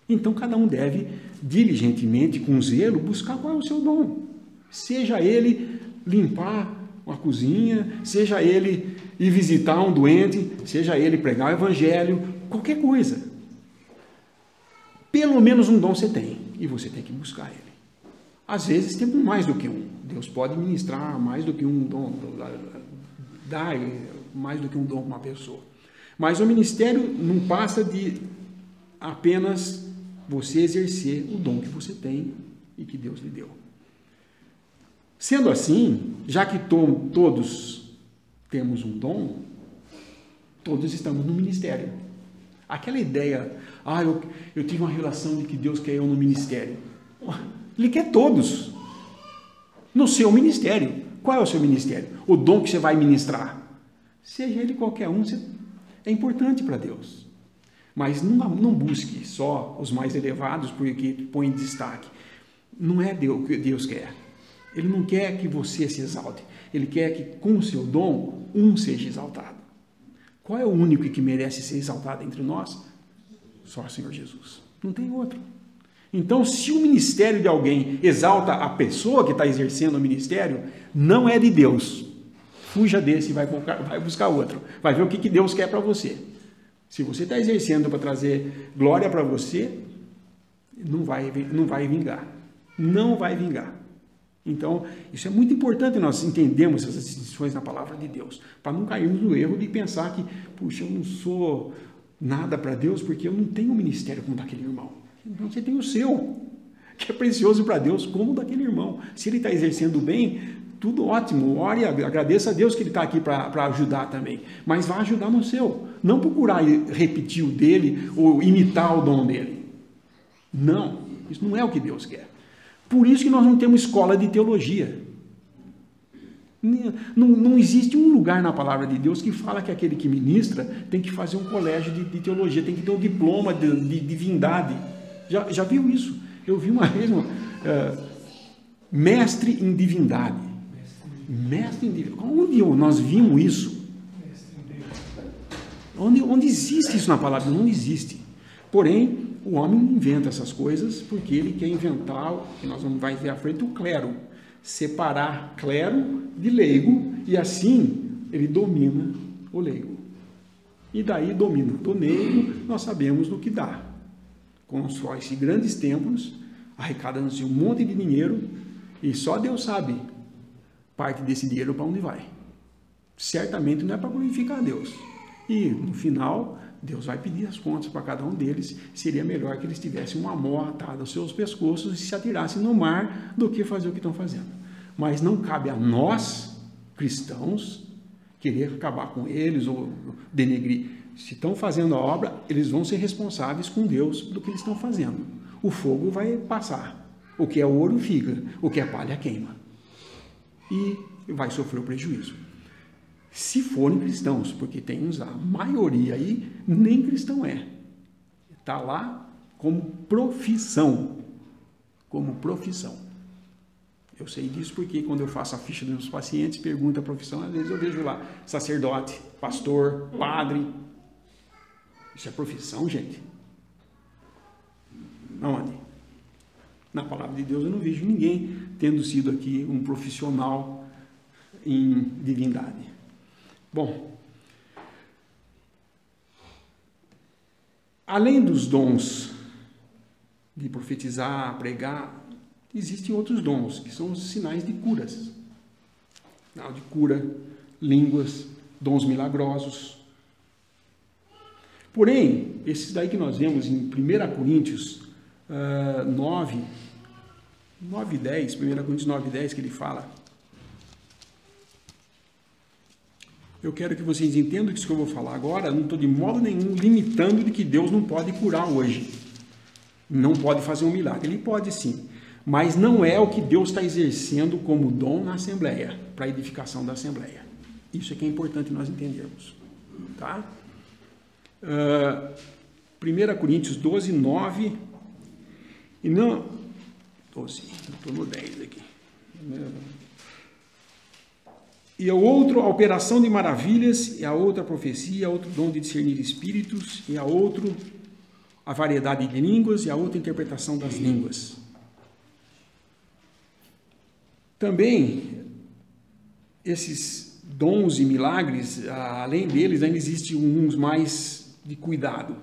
Então, cada um deve, diligentemente, com zelo, buscar qual é o seu dom. Seja ele limpar uma cozinha, seja ele ir visitar um doente, seja ele pregar o evangelho, qualquer coisa. Pelo menos um dom você tem, e você tem que buscar ele. Às vezes tem mais do que um. Deus pode ministrar mais do que um dom, dar mais do que um dom para uma pessoa. Mas o ministério não passa de apenas você exercer o dom que você tem e que Deus lhe deu. Sendo assim, já que todos temos um dom, todos estamos no ministério. Aquela ideia, eu tive uma relação de que Deus quer eu no ministério. Ele quer todos no seu ministério. Qual é o seu ministério? O dom que você vai ministrar. Seja ele qualquer um, é importante para Deus. Mas não busque só os mais elevados porque põe em destaque. Não é o que Deus quer. Ele não quer que você se exalte. Ele quer que com o seu dom, um seja exaltado. Qual é o único que merece ser exaltado entre nós? Só o Senhor Jesus. Não tem outro. Então, se o ministério de alguém exalta a pessoa que está exercendo o ministério, não é de Deus. Fuja desse e vai buscar outro. Vai ver o que Deus quer para você. Se você está exercendo para trazer glória para você, não vai vingar. Não vai vingar. Então, isso é muito importante nós entendermos essas distinções na palavra de Deus, para não cairmos no erro de pensar que, puxa, eu não sou nada para Deus porque eu não tenho um ministério como daquele irmão. Então, você tem o seu, que é precioso para Deus, como o daquele irmão. Se ele está exercendo bem, tudo ótimo, ore e agradeça a Deus que ele está aqui para ajudar também, mas vá ajudar no seu, não procurar repetir o dele ou imitar o dom dele. Não, isso não é o que Deus quer. Por isso que nós não temos escola de teologia. Não existe um lugar na palavra de Deus que fala que aquele que ministra tem que fazer um colégio de teologia, tem que ter um diploma de divindade. Já viu isso? Eu vi uma vez mestre em divindade. Mestre em divindade. Onde nós vimos isso? Onde existe isso na palavra? Não existe. Porém, o homem inventa essas coisas porque ele quer inventar, que nós vamos ver à frente, o clero. Separar clero de leigo, e assim ele domina o leigo. E daí, dominando o leigo, nós sabemos do que dá. Constrói-se grandes templos, arrecadando-se um monte de dinheiro, e só Deus sabe parte desse dinheiro para onde vai. Certamente não é para glorificar a Deus. E, no final, Deus vai pedir as contas para cada um deles. Seria melhor que eles tivessem uma mó atada aos seus pescoços e se atirassem no mar do que fazer o que estão fazendo. Mas não cabe a nós, cristãos, querer acabar com eles ou denegrir. Se estão fazendo a obra, eles vão ser responsáveis com Deus do que eles estão fazendo. O fogo vai passar. O que é ouro fica, o que é palha queima. E vai sofrer o prejuízo. Se forem cristãos, porque tem uns, a maioria aí, nem cristão é. Está lá como profissão. Como profissão. Eu sei disso porque quando eu faço a ficha dos meus pacientes, pergunto a profissão, às vezes eu vejo lá, sacerdote, pastor, padre. Isso é profissão, gente? Aonde? Na palavra de Deus eu não vejo ninguém tendo sido aqui um profissional em divindade. Bom, além dos dons de profetizar, pregar, existem outros dons, que são os sinais de curas. De cura, línguas, dons milagrosos. Porém, esses daí que nós vemos em 1 Coríntios 9 e 10, 1 Coríntios 9 e 10, que ele fala. Eu quero que vocês entendam que isso que eu vou falar agora, não estou de modo nenhum limitando de que Deus não pode curar hoje. Não pode fazer um milagre. Ele pode sim, mas não é o que Deus está exercendo como dom na Assembleia, para a edificação da Assembleia. Isso é que é importante nós entendermos. Tá? 1 Coríntios 12, 9 e não... 12, estou no 10 aqui. E a outra, a operação de maravilhas, e a outra, a profecia, a outro dom de discernir espíritos, e a outro, a variedade de línguas, e a outra, a interpretação das línguas. Também, esses dons e milagres, além deles, ainda existem uns mais de cuidado.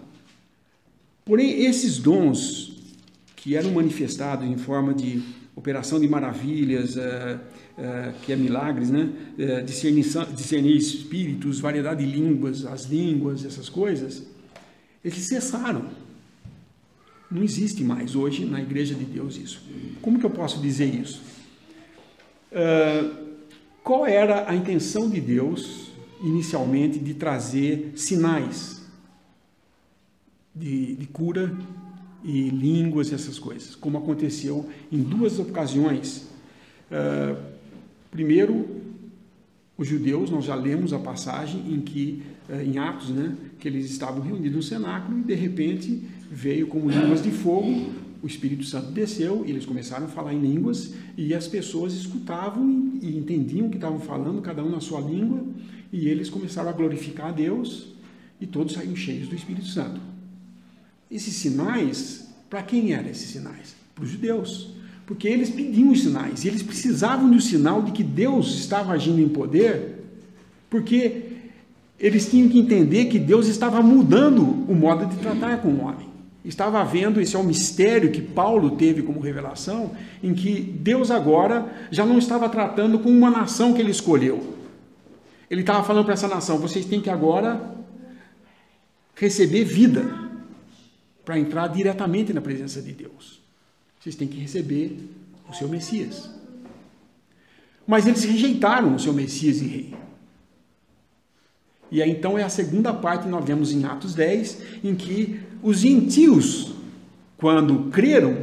Porém, esses dons que eram manifestados em forma de operação de maravilhas, que é milagres, né? Discernir espíritos, variedade de línguas, as línguas, essas coisas, eles cessaram. Não existe mais hoje na Igreja de Deus isso. Como que eu posso dizer isso? Qual era a intenção de Deus, inicialmente, de trazer sinais de cura e línguas e essas coisas, como aconteceu em duas ocasiões. Primeiro, os judeus, nós já lemos a passagem em que, em Atos, né, que eles estavam reunidos no cenáculo e de repente veio como línguas de fogo, o Espírito Santo desceu e eles começaram a falar em línguas e as pessoas escutavam e entendiam o que estavam falando, cada um na sua língua, e eles começaram a glorificar a Deus e todos saíram cheios do Espírito Santo. Esses sinais, para quem eram esses sinais? Para os judeus. Porque eles pediam os sinais, e eles precisavam de um sinal de que Deus estava agindo em poder, porque eles tinham que entender que Deus estava mudando o modo de tratar com o homem. estava havendo, esse é o mistério que Paulo teve como revelação, em que Deus agora já não estava tratando com uma nação que ele escolheu. Ele estava falando para essa nação, vocês têm que agora receber vida para entrar diretamente na presença de Deus. Vocês têm que receber o seu Messias. Mas eles rejeitaram o seu Messias e Rei. E aí então é a segunda parte que nós vemos em Atos 10, em que os gentios, quando creram,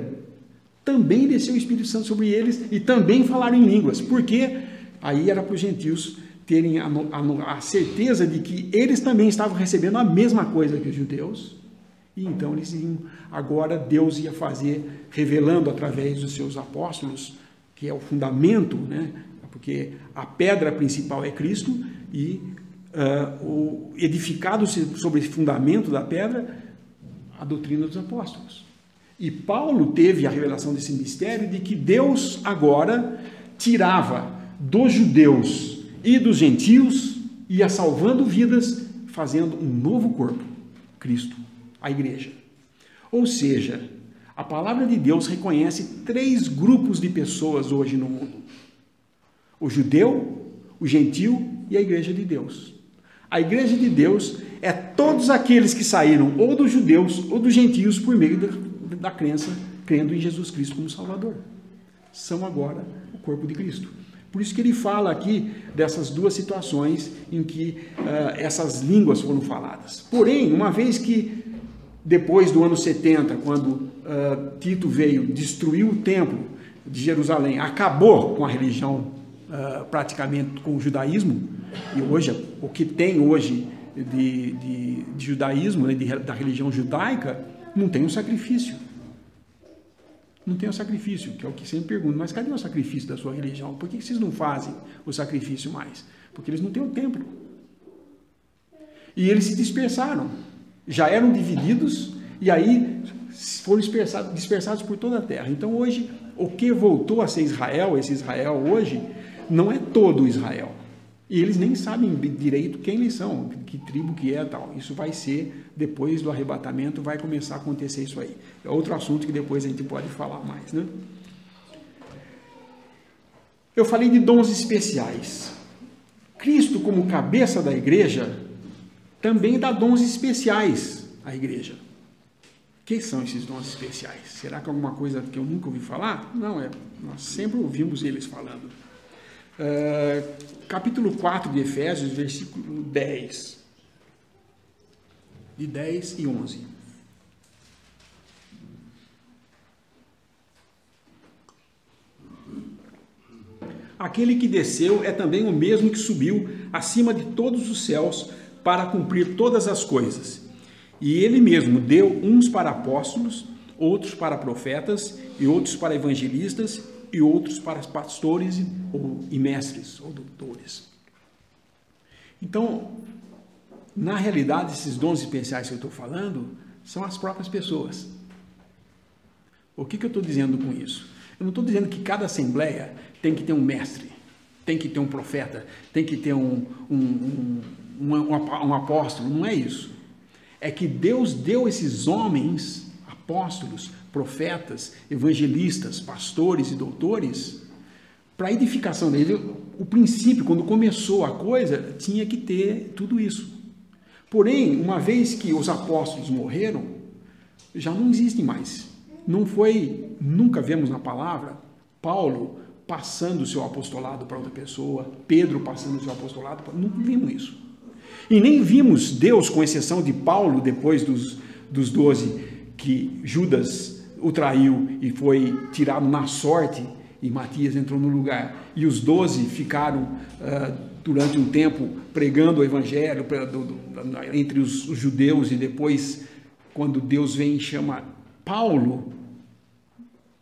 também desceu o Espírito Santo sobre eles e também falaram em línguas. Porque aí era para os gentios terem a certeza de que eles também estavam recebendo a mesma coisa que os judeus. E então eles iam, agora Deus ia fazer, revelando através dos seus apóstolos, que é o fundamento, né? Porque a pedra principal é Cristo e edificado sobre esse fundamento da pedra, a doutrina dos apóstolos. E Paulo teve a revelação desse mistério de que Deus agora tirava dos judeus e dos gentios, ia salvando vidas, fazendo um novo corpo, Cristo, a igreja. Ou seja, a palavra de Deus reconhece 3 grupos de pessoas hoje no mundo: o judeu, o gentil e a igreja de Deus. A igreja de Deus é todos aqueles que saíram ou dos judeus ou dos gentios por meio da crença, crendo em Jesus Cristo como Salvador. São agora o corpo de Cristo. Por isso que ele fala aqui dessas 2 situações em que essas línguas foram faladas. Porém, uma vez que depois do ano 70, quando Tito veio, destruiu o templo de Jerusalém, acabou com a religião, praticamente com o judaísmo, e hoje, o que tem hoje de judaísmo, né, da religião judaica, não tem um sacrifício. Não tem o sacrifício, que é o que sempre pergunto, mas cadê o sacrifício da sua religião? Por que vocês não fazem o sacrifício mais? Porque eles não têm o templo. E eles se dispersaram. Já eram divididos e aí foram dispersados por toda a terra. Então hoje, o que voltou a ser Israel, esse Israel hoje, não é todo Israel. E eles nem sabem direito quem eles são, que tribo que é tal. Isso vai ser, depois do arrebatamento, vai começar a acontecer isso aí. É outro assunto que depois a gente pode falar mais, né? Eu falei de dons especiais. Cristo, como cabeça da igreja, também dá dons especiais à igreja. Quem são esses dons especiais? Será que é alguma coisa que eu nunca ouvi falar? Não, nós sempre ouvimos eles falando. Capítulo 4 de Efésios, versículo 10. De 10 e 11. Aquele que desceu é também o mesmo que subiu acima de todos os céus para cumprir todas as coisas. E ele mesmo deu uns para apóstolos, outros para profetas, e outros para evangelistas, e outros para pastores e mestres, ou doutores. Então, na realidade, esses dons especiais que eu estou falando são as próprias pessoas. O que eu estou dizendo com isso? Eu não estou dizendo que cada assembleia tem que ter um mestre, tem que ter um profeta, tem que ter um apóstolo, não é isso. É que Deus deu esses homens, apóstolos, profetas, evangelistas, pastores e doutores, para a edificação dele. O princípio, quando começou a coisa, tinha que ter tudo isso. Porém, uma vez que os apóstolos morreram, já não existem mais. Nunca vemos na palavra Paulo passando o seu apostolado para outra pessoa, Pedro passando o seu apostolado, nunca vimos isso. E nem vimos Deus, com exceção de Paulo, depois dos 12, que Judas o traiu e foi tirado na sorte, e Matias entrou no lugar, e os 12 ficaram durante um tempo pregando o evangelho entre os judeus, e depois, quando Deus vem e chama Paulo,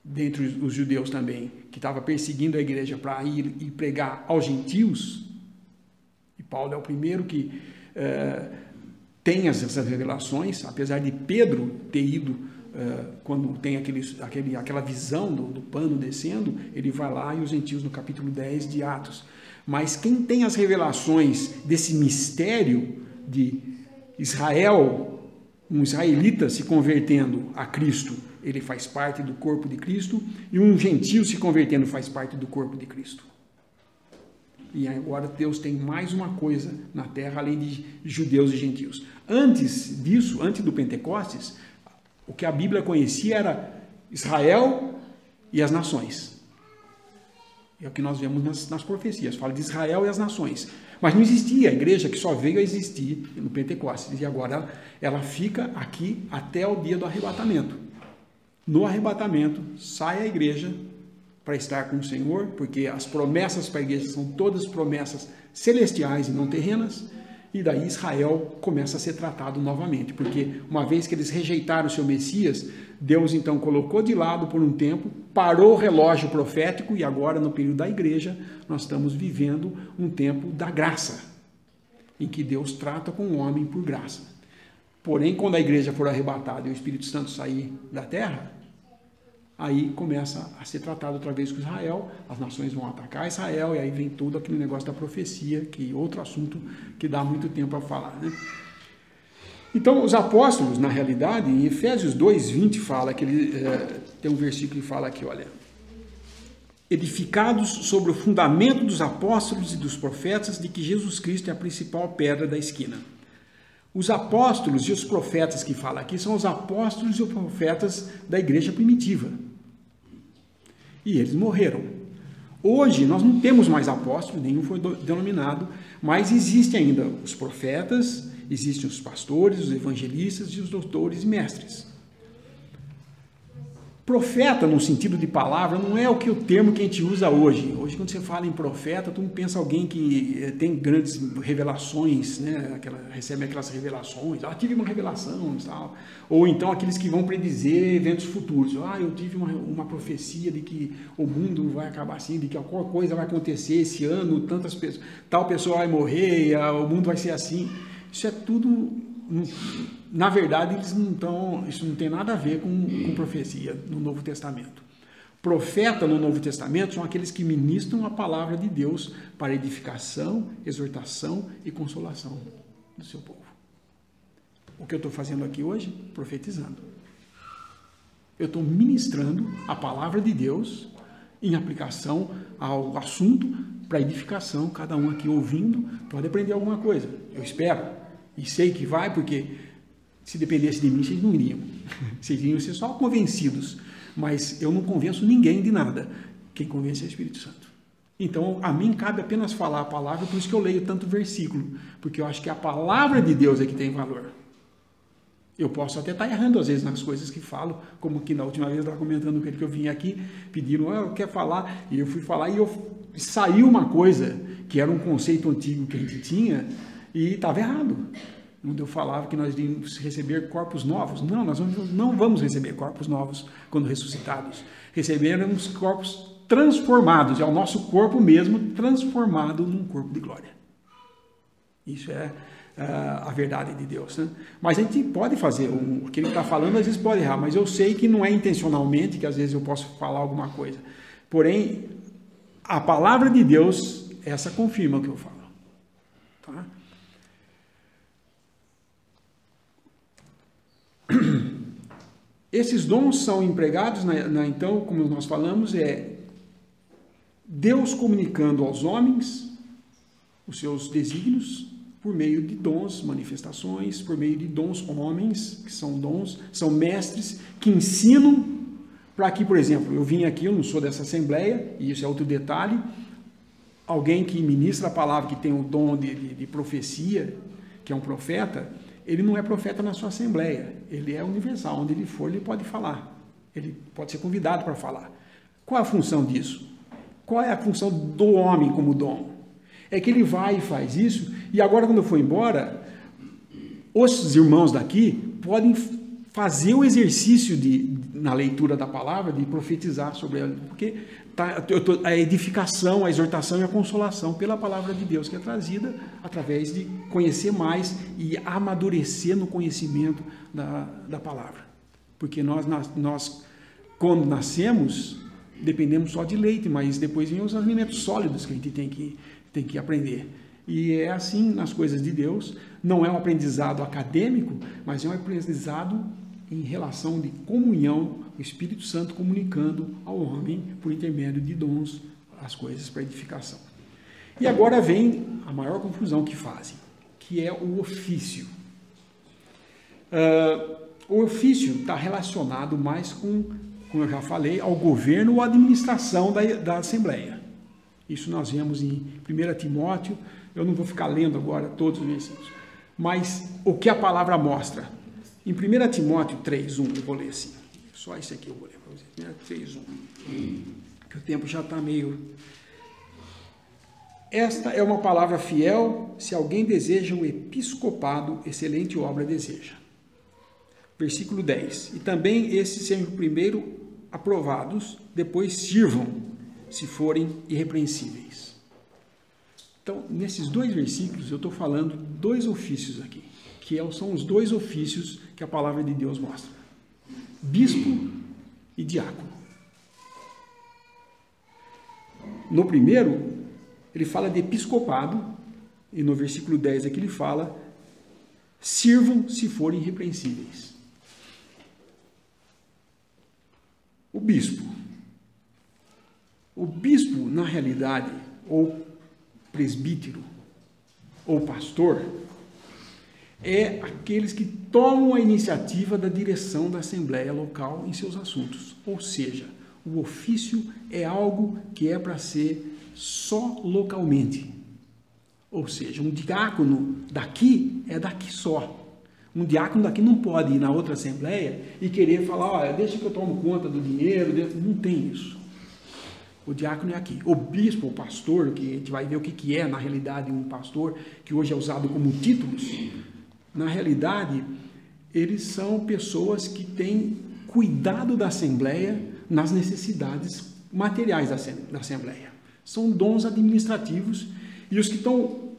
dentre os judeus também, que estava perseguindo a igreja para ir e pregar aos gentios, e Paulo é o primeiro que tem essas revelações, apesar de Pedro ter ido, quando tem aquela visão do pano descendo, ele vai lá e os gentios no capítulo 10 de Atos. Mas quem tem as revelações desse mistério de Israel um israelita se convertendo a Cristo, ele faz parte do corpo de Cristo, e um gentio se convertendo faz parte do corpo de Cristo. E agora Deus tem mais uma coisa na terra, além de judeus e gentios. Antes disso, antes do Pentecostes, o que a Bíblia conhecia era Israel e as nações. É o que nós vemos nas profecias, fala de Israel e as nações. Mas não existia a igreja, que só veio a existir no Pentecostes. E agora ela fica aqui até o dia do arrebatamento. No arrebatamento, sai a igreja para estar com o Senhor, porque as promessas para a igreja são todas promessas celestiais e não terrenas. E daí Israel começa a ser tratado novamente, porque uma vez que eles rejeitaram o seu Messias, Deus então colocou de lado por um tempo, parou o relógio profético, e agora no período da igreja nós estamos vivendo um tempo da graça, em que Deus trata com o homem por graça. Porém, quando a igreja for arrebatada e o Espírito Santo sair da terra, aí começa a ser tratado outra vez com Israel, as nações vão atacar Israel, e aí vem todo aquele negócio da profecia, que é outro assunto que dá muito tempo a falar, né? Então, os apóstolos, na realidade, em Efésios 2:20, fala que tem um versículo que fala aqui, olha, edificados sobre o fundamento dos apóstolos e dos profetas, de que Jesus Cristo é a principal pedra da esquina. Os apóstolos e os profetas que fala aqui são os apóstolos e os profetas da igreja primitiva. E eles morreram. Hoje nós não temos mais apóstolos, nenhum foi denominado, mas existem ainda os profetas, existem os pastores, os evangelistas e os doutores e mestres. Profeta, no sentido de palavra, não é o termo que a gente usa hoje. Hoje, quando você fala em profeta, tu não pensa alguém que tem grandes revelações, né? Recebe aquelas revelações, tive uma revelação e tal. Ou então aqueles que vão predizer eventos futuros. Eu tive uma profecia de que o mundo vai acabar assim, de que alguma coisa vai acontecer esse ano, tantas pessoas, tal pessoa vai morrer, o mundo vai ser assim. Isso é tudo... Na verdade, isso não tem nada a ver com profecia no Novo Testamento. Profeta no Novo Testamento são aqueles que ministram a palavra de Deus para edificação, exortação e consolação do seu povo. O que eu estou fazendo aqui hoje? Profetizando. Eu estou ministrando a palavra de Deus em aplicação ao assunto para edificação. Cada um aqui ouvindo pode aprender alguma coisa. Eu espero. E sei que vai, porque se dependesse de mim, vocês não iriam. Vocês iriam ser só convencidos. Mas eu não convenço ninguém de nada. Quem convence é o Espírito Santo. Então, a mim cabe apenas falar a palavra, por isso que eu leio tanto versículo. Porque eu acho que a palavra de Deus é que tem valor. Eu posso até estar errando, às vezes, nas coisas que falo, como que na última vez eu estava comentando com ele que eu vim aqui, pediram, eu quero falar, e eu fui falar, e saiu uma coisa, que era um conceito antigo que a gente tinha, e estava errado. Onde eu falava que nós iríamos receber corpos novos. Não, nós não vamos receber corpos novos quando ressuscitados. Receberemos corpos transformados. É o nosso corpo mesmo transformado num corpo de glória. Isso é a verdade de Deus, né? Mas a gente pode fazer, o que ele está falando às vezes pode errar, mas eu sei que não é intencionalmente, que às vezes eu posso falar alguma coisa. Porém, a palavra de Deus, essa confirma o que eu falo. Tá? Esses dons são empregados, então, como nós falamos, Deus comunicando aos homens os seus desígnios por meio de dons, manifestações, por meio de dons homens, que são dons, são mestres que ensinam para que, por exemplo, eu vim aqui, eu não sou dessa assembleia, e isso é outro detalhe, alguém que ministra a palavra, que tem o dom de profecia, que é um profeta, ele não é profeta na sua assembleia, ele é universal, onde ele for ele pode falar, ele pode ser convidado para falar. Qual é a função disso? Qual é a função do homem como dom? É que ele vai e faz isso, e agora quando eu for embora, os irmãos daqui podem fazer o exercício na leitura da palavra, de profetizar sobre ela, porque a edificação, a exortação e a consolação pela palavra de Deus que é trazida através de conhecer mais e amadurecer no conhecimento da palavra. Porque nós, quando nascemos, dependemos só de leite, mas depois vem os alimentos sólidos que a gente tem que aprender. E é assim nas coisas de Deus. Não é um aprendizado acadêmico, mas é um aprendizado em relação de comunhão, o Espírito Santo comunicando ao homem por intermédio de dons as coisas para edificação. E agora vem a maior confusão que fazem, que é o ofício. O ofício está relacionado mais com, como eu já falei, ao governo ou à administração da Assembleia. Isso nós vemos em 1 Timóteo, eu não vou ficar lendo agora todos os versículos, mas o que a palavra mostra? Em 1 Timóteo 3:1, eu vou ler assim, só esse aqui eu vou ler para vocês, 3:1, que o tempo já está meio... Esta é uma palavra fiel, se alguém deseja o episcopado, excelente obra deseja. Versículo 10, e também esses sejam primeiro aprovados, depois sirvam, se forem irrepreensíveis. Então, nesses dois versículos, eu estou falando dois ofícios aqui, que são os dois ofícios que a palavra de Deus mostra. Bispo e diácono. No primeiro, ele fala de episcopado, e no versículo 10 aqui ele fala, sirvam se forem irrepreensíveis. O bispo, na realidade, ou presbítero, ou pastor, é aqueles que tomam a iniciativa da direção da Assembleia local em seus assuntos. Ou seja, o ofício é algo que é para ser só localmente. Ou seja, um diácono daqui é daqui só. Um diácono daqui não pode ir na outra assembleia e querer falar, olha, deixa que eu tomo conta do dinheiro. Não tem isso. O diácono é aqui. O bispo, o pastor, que a gente vai ver o que é na realidade um pastor, que hoje é usado como títulos, na realidade, eles são pessoas que têm cuidado da assembleia nas necessidades materiais da assembleia. São dons administrativos e os que estão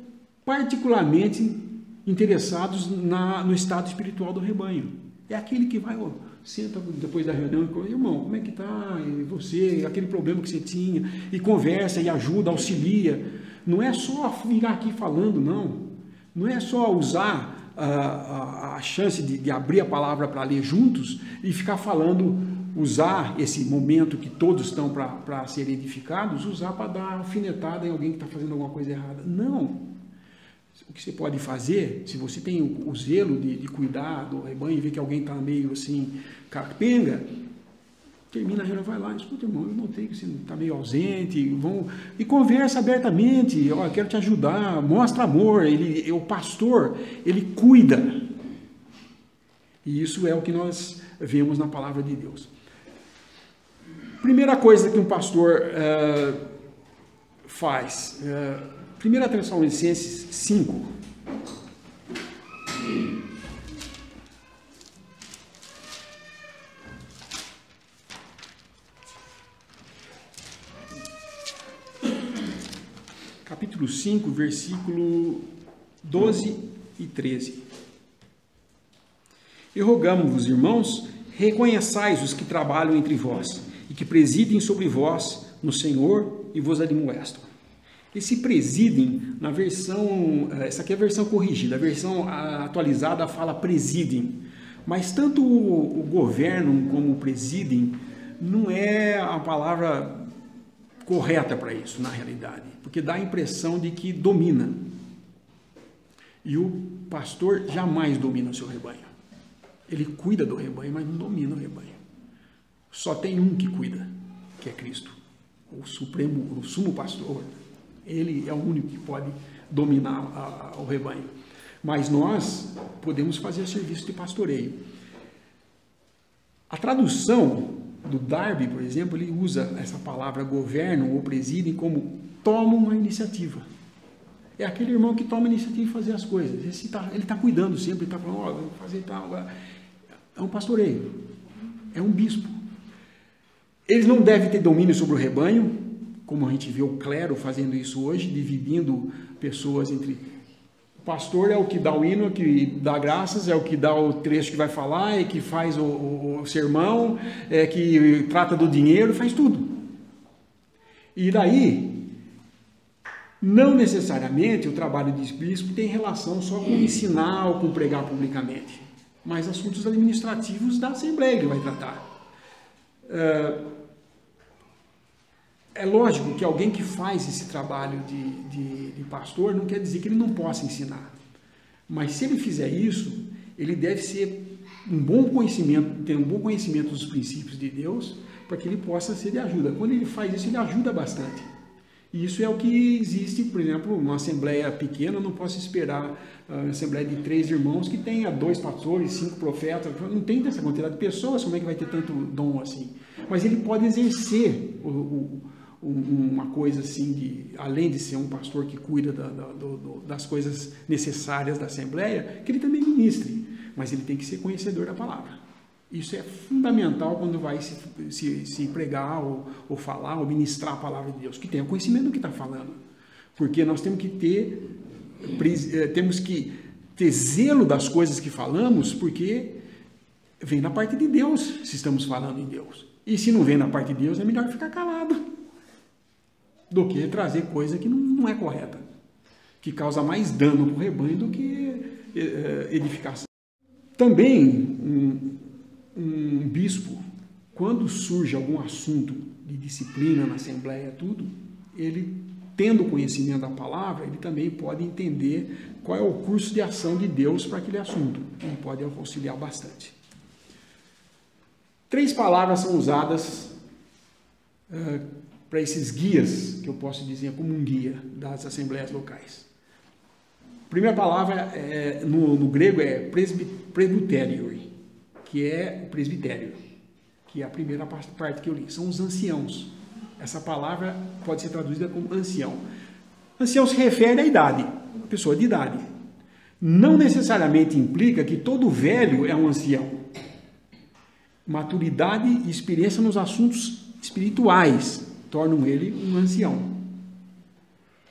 particularmente interessados no estado espiritual do rebanho. É aquele que vai, senta depois da reunião e fala, irmão, como é que está? E você, aquele problema que você tinha, e conversa, e ajuda, auxilia. Não é só ficar aqui falando, não. Não é só usar a chance de abrir a palavra para ler juntos e ficar falando, usar esse momento que todos estão para serem edificados, usar para dar alfinetada em alguém que está fazendo alguma coisa errada. Não. O que você pode fazer, se você tem o zelo de cuidar do rebanho e ver que alguém está meio assim, capenga, termina a reunião, vai lá, escuta, irmão, eu notei que você está meio ausente, e conversa abertamente, eu quero te ajudar, mostra amor, o pastor, ele cuida. E isso é o que nós vemos na palavra de Deus. Primeira coisa que um pastor faz, 1 Tessalonicenses 5. Capítulo 5, versículo 12 e 13. E rogamo-vos, irmãos, reconheçais os que trabalham entre vós, e que presidem sobre vós no Senhor e vos admoestam. Esse presidem, na versão, essa aqui é a versão corrigida, a versão atualizada fala presidem, mas tanto o governo como o presidem não é a palavra correta para isso, na realidade, porque dá a impressão de que domina. E o pastor jamais domina o seu rebanho. Ele cuida do rebanho, mas não domina o rebanho. Só tem um que cuida, que é Cristo, o sumo pastor. Ele é o único que pode dominar o rebanho. Mas nós podemos fazer serviço de pastoreio. A tradução do Darby, por exemplo, ele usa essa palavra governo ou presidem como toma uma iniciativa. É aquele irmão que toma a iniciativa de fazer as coisas. Ele está cuidando sempre, ele está falando, vamos fazer tal. É um pastoreio, é um bispo. Eles não devem ter domínio sobre o rebanho, como a gente vê o clero fazendo isso hoje, dividindo pessoas entre... O pastor é o que dá o hino, que dá graças, é o que dá o trecho que vai falar, é que faz o sermão, é que trata do dinheiro, faz tudo. E daí, Não necessariamente o trabalho de bispo tem relação só com ensinar ou com pregar publicamente, mas assuntos administrativos da Assembleia que vai tratar. É lógico que alguém que faz esse trabalho de pastor não quer dizer que ele não possa ensinar, mas se ele fizer isso, ele deve ser ter um bom conhecimento dos princípios de Deus, para que ele possa ser de ajuda. Quando ele faz isso, ele ajuda bastante. E isso é o que existe, por exemplo, numa assembleia pequena. Eu não posso esperar uma assembleia de 3 irmãos que tenha 2 pastores, 5 profetas. Não tem essa quantidade de pessoas, como é que vai ter tanto dom assim? Mas ele pode exercer uma coisa assim, além de ser um pastor que cuida das coisas necessárias da assembleia, que ele também ministre. Mas ele tem que ser conhecedor da palavra. Isso é fundamental quando vai se pregar ou falar ou ministrar a palavra de Deus, que tenha conhecimento do que está falando. Porque nós temos que ter zelo das coisas que falamos, porque vem da parte de Deus, se estamos falando em Deus. E se não vem da parte de Deus, é melhor ficar calado do que trazer coisa que não é correta, que causa mais dano para o rebanho do que edificação. Também, um bispo, quando surge algum assunto de disciplina na Assembleia, ele, tendo conhecimento da palavra, ele também pode entender qual é o curso de ação de Deus para aquele assunto. Ele pode auxiliar bastante. 3 palavras são usadas para esses guias, que eu posso dizer como um guia das assembleias locais. A primeira palavra no grego é presbyterioi, que é o presbitério, que é a primeira parte que eu li. São os anciãos. Essa palavra pode ser traduzida como ancião. Ancião se refere à idade, uma pessoa de idade. Não necessariamente implica que todo velho é um ancião. Maturidade e experiência nos assuntos espirituais tornam ele um ancião.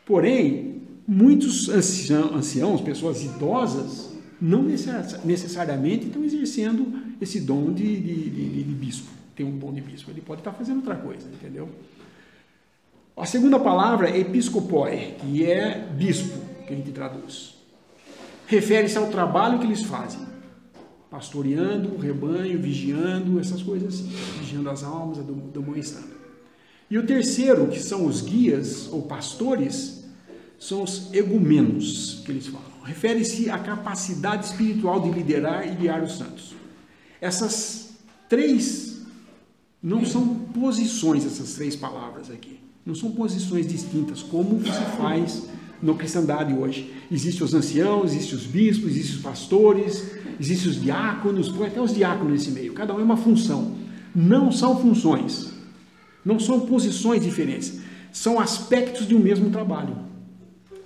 Porém, muitos anciãos, pessoas idosas, não necessariamente estão exercendo esse dom de bispo. Tem um dom de bispo, ele pode estar fazendo outra coisa, entendeu? A segunda palavra é episcopoi, que é bispo, que a gente traduz. Refere-se ao trabalho que eles fazem, pastoreando o rebanho, vigiando, essas coisas assim, vigiando as almas do bom estado. E o terceiro, que são os guias ou pastores, são os egumenos, que eles falam. Refere-se à capacidade espiritual de liderar e guiar os santos. Essas 3 não são posições, essas 3 palavras aqui. Não são posições distintas, como você faz na cristandade hoje. Existem os anciãos, existem os bispos, existem os pastores, existem os diáconos, põe até os diáconos nesse meio. Cada um é uma função. Não são funções. Não são posições diferentes. São aspectos de um mesmo trabalho.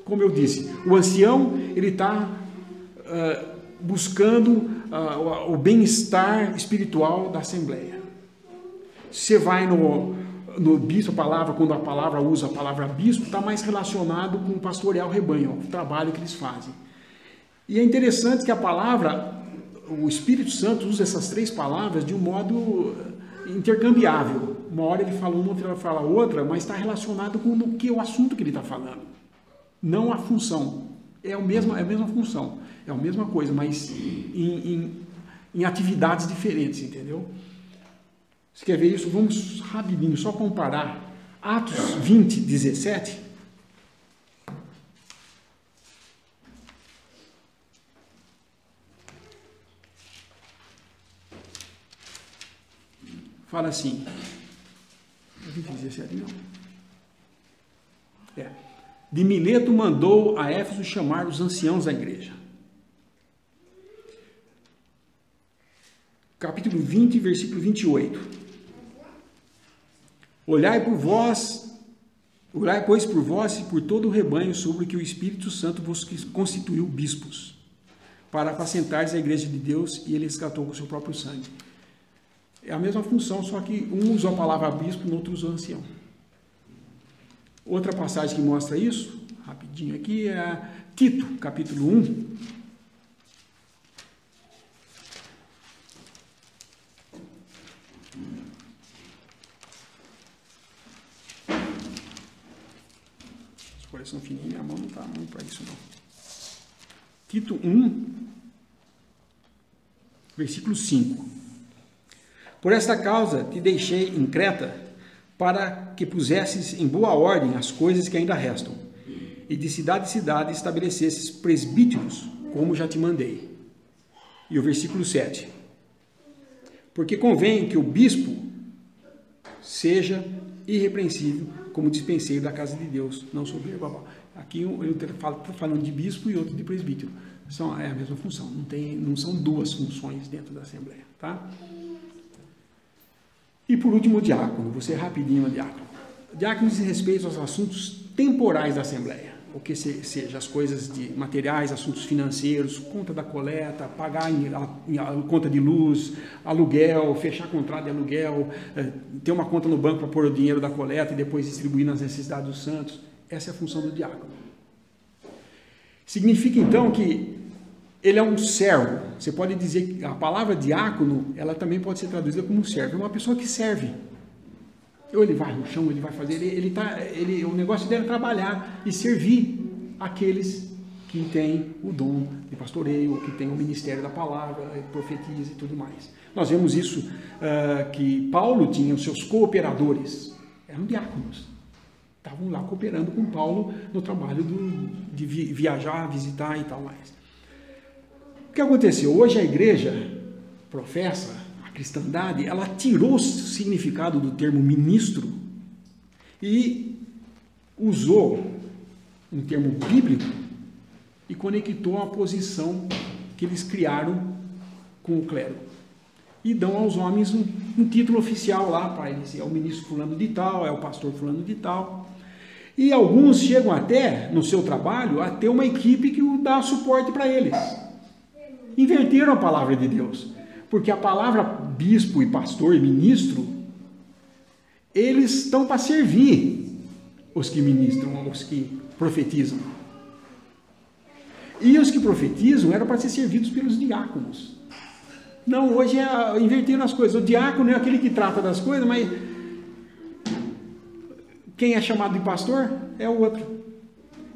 Como eu disse, o ancião, ele está buscando o bem-estar espiritual da Assembleia. Você vai no bispo, quando a palavra usa a palavra bispo, está mais relacionado com o pastorear o rebanho, o trabalho que eles fazem. E é interessante que o Espírito Santo usa essas 3 palavras de um modo intercambiável. Uma hora ele fala uma, outra hora ele fala outra, mas está relacionado com o assunto que ele está falando. Não a função. É a mesma função. É a mesma coisa, mas em atividades diferentes, entendeu? Você quer ver isso? Vamos rapidinho só comparar Atos 20, 17. Fala assim. 20, 17 não. De Mileto mandou a Éfeso chamar os anciãos da igreja. Capítulo 20, versículo 28. Olhai, pois, por vós e por todo o rebanho sobre que o Espírito Santo vos constituiu bispos, para apacentares a igreja de Deus, e ele resgatou com o seu próprio sangue. É a mesma função, só que um usou a palavra bispo, o outro usou ancião. Outra passagem que mostra isso, rapidinho aqui, é Tito, capítulo 1. folhas são fininhas, minha mão não está muito para isso não. Tito 1, versículo 5. Por esta causa te deixei em Creta, para que pusesses em boa ordem as coisas que ainda restam, e de cidade em cidade estabelecesses presbíteros, como já te mandei. E o versículo 7. Porque convém que o bispo seja irrepreensível, como dispenseiro da casa de Deus, não soberbo. Aqui eu estou falando de bispo e outro de presbítero. É a mesma função, não são duas funções dentro da Assembleia. Tá? E por último, o diácono. Vou ser rapidinho o diácono. O diácono diz respeito aos assuntos temporais da Assembleia, o que seja as coisas de materiais, assuntos financeiros, conta da coleta, pagar a conta de luz, aluguel, fechar contrato de aluguel, ter uma conta no banco para pôr o dinheiro da coleta e depois distribuir nas necessidades dos santos. Essa é a função do diácono. Significa então que ele é um servo. Você pode dizer que a palavra diácono, ela também pode ser traduzida como servo. É uma pessoa que serve. Ou ele vai no chão, ele vai fazer, o negócio dele é trabalhar e servir aqueles que têm o dom de pastoreio, que têm o ministério da palavra, profetiza e tudo mais. Nós vemos isso, que Paulo tinha os seus cooperadores, eram diáconos, estavam lá cooperando com Paulo no trabalho de viajar, visitar e tal mais. O que aconteceu? Hoje a igreja professa, a cristandade, ela tirou o significado do termo ministro e usou um termo bíblico e conectou a posição que eles criaram com o clero. E dão aos homens um título oficial lá para eles. É o ministro fulano de tal, é o pastor fulano de tal. E alguns chegam até, no seu trabalho, a ter uma equipe que dá suporte para eles. Inverteram a palavra de Deus. Porque a palavra bispo e pastor e ministro, eles estão para servir os que ministram, os que profetizam. E os que profetizam eram para ser servidos pelos diáconos. Não, hoje inverteram as coisas. O diácono é aquele que trata das coisas, mas quem é chamado de pastor é o outro.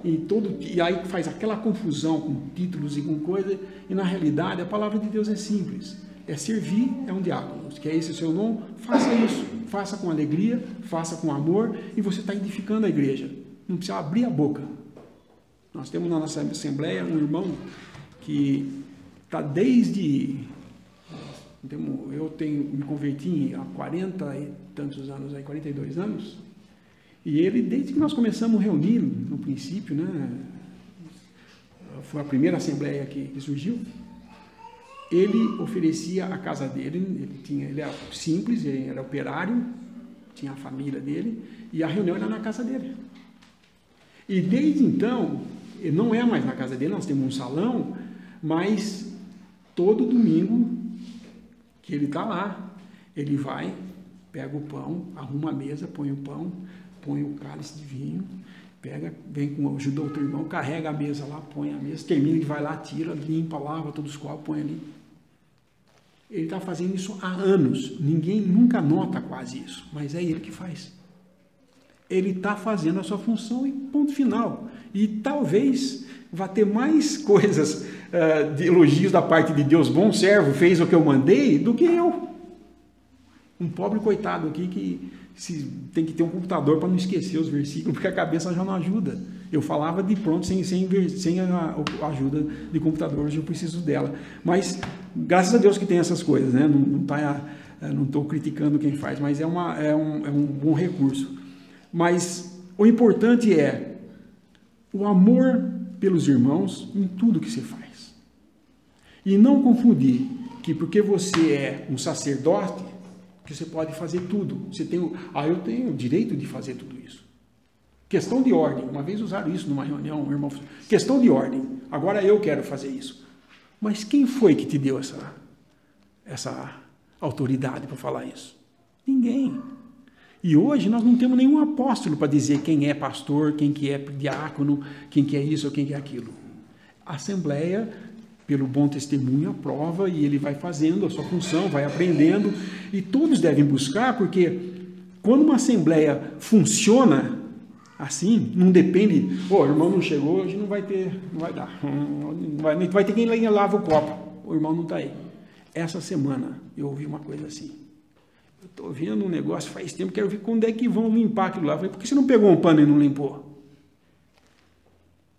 E aí faz aquela confusão com títulos e com coisas, e na realidade a palavra de Deus é simples. É servir, é um diácono. Se quer esse o seu nome, faça isso. Faça com alegria, faça com amor, e você está edificando a igreja. Não precisa abrir a boca. Nós temos na nossa assembleia um irmão que está desde... Eu me converti há 40 e tantos anos, 42 anos, e ele, desde que nós começamos a reunir, no princípio, né, foi a primeira assembleia que surgiu, ele oferecia a casa dele, ele era simples, ele era operário, tinha a família dele, e a reunião era na casa dele. E desde então, ele não é mais na casa dele, nós temos um salão, mas todo domingo que ele está lá, ele vai, pega o pão, arruma a mesa, põe o pão, põe o cálice de vinho, vem com ajuda do outro irmão, carrega a mesa lá, põe a mesa, termina, ele vai lá, tira, limpa, lava todos os copos, põe ali. Ele está fazendo isso há anos, ninguém nunca nota quase isso, mas é ele que faz. Ele está fazendo a sua função e ponto final. E talvez vá ter mais coisas de elogios da parte de Deus, bom servo, fez o que eu mandei, do que eu. Um pobre coitado aqui que tem que ter um computador para não esquecer os versículos, porque a cabeça já não ajuda. Eu falava de pronto, sem a ajuda de computador, hoje eu preciso dela. Mas, graças a Deus que tem essas coisas, né? Não estou criticando quem faz, mas é um bom recurso. Mas o importante é o amor pelos irmãos em tudo que se faz. E não confundir que porque você é um sacerdote, que você pode fazer tudo. Eu tenho o direito de fazer tudo isso. Questão de ordem. Uma vez usaram isso numa reunião, um irmão falou, questão de ordem. Agora eu quero fazer isso. Mas quem foi que te deu essa autoridade para falar isso? Ninguém. E hoje nós não temos nenhum apóstolo para dizer quem é pastor, quem que é diácono, quem que é isso ou quem que é aquilo. A Assembleia, pelo bom testemunho, aprova e ele vai fazendo a sua função, vai aprendendo. E todos devem buscar, porque quando uma Assembleia funciona, Assim, não depende, o irmão não chegou, hoje não vai ter, não vai dar, não vai ter quem lava o copo, o irmão não está aí. Essa semana eu ouvi uma coisa assim, eu estou vendo um negócio faz tempo, quero ver quando é que vão limpar aquilo lá. Eu falei, por que você não pegou um pano e não limpou?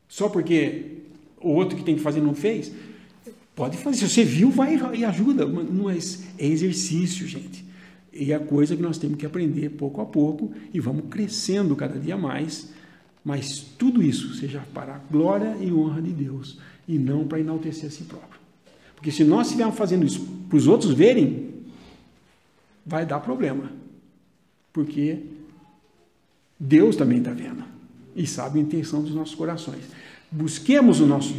Só porque o outro que tem que fazer não fez? Pode fazer, se você viu, vai e ajuda, não é exercício, gente. E é a coisa que nós temos que aprender pouco a pouco e vamos crescendo cada dia mais, mas tudo isso seja para a glória e honra de Deus e não para enaltecer a si próprio. Porque se nós estivermos fazendo isso para os outros verem, vai dar problema, porque Deus também está vendo e sabe a intenção dos nossos corações. Busquemos o nosso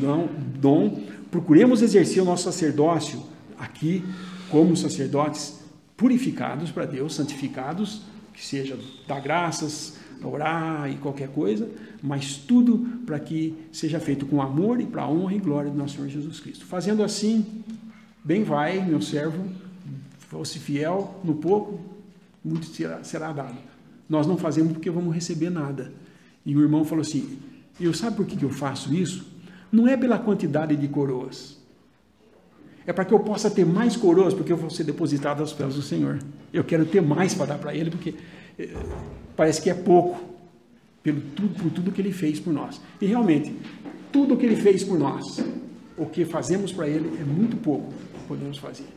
dom, procuremos exercer o nosso sacerdócio aqui como sacerdotes purificados para Deus, santificados, que seja dar graças, orar e qualquer coisa, mas tudo para que seja feito com amor e para a honra e glória do nosso Senhor Jesus Cristo. Fazendo assim, bem vai, meu servo, fosse fiel no pouco, muito será dado. Nós não fazemos porque vamos receber nada. E o irmão falou assim, sabe por que eu faço isso? Não é pela quantidade de coroas, é para que eu possa ter mais coroas, porque eu vou ser depositado aos pés do Senhor. Eu quero ter mais para dar para Ele, porque parece que é pouco, por tudo que Ele fez por nós. E realmente, tudo que Ele fez por nós, o que fazemos para Ele é muito pouco que podemos fazer.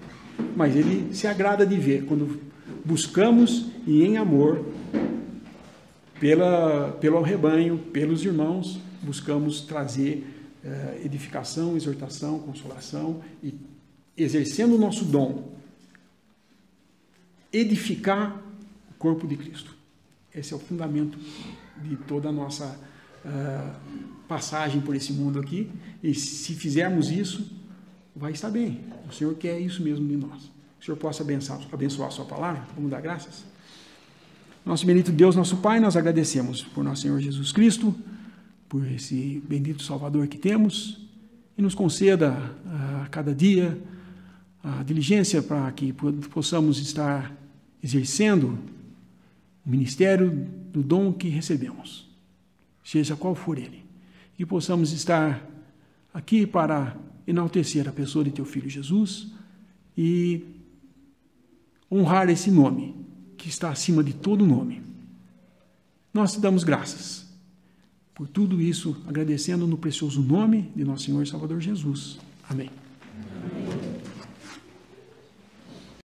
Mas Ele se agrada de ver, quando buscamos e em amor, pelo rebanho, pelos irmãos, buscamos trazer edificação, exortação, consolação e exercendo o nosso dom, edificar o corpo de Cristo. Esse é o fundamento de toda a nossa passagem por esse mundo aqui, e se fizermos isso, vai estar bem. O Senhor quer isso mesmo de nós. O Senhor possa abençoar a sua palavra, vamos dar graças? Nosso bendito Deus, nosso Pai, nós agradecemos por nosso Senhor Jesus Cristo, por esse bendito Salvador que temos, e nos conceda a cada dia a diligência para que possamos estar exercendo o ministério do dom que recebemos, seja qual for ele, e possamos estar aqui para enaltecer a pessoa de teu Filho Jesus e honrar esse nome que está acima de todo nome. Nós te damos graças por tudo isso, agradecendo no precioso nome de nosso Senhor e Salvador Jesus. Amém.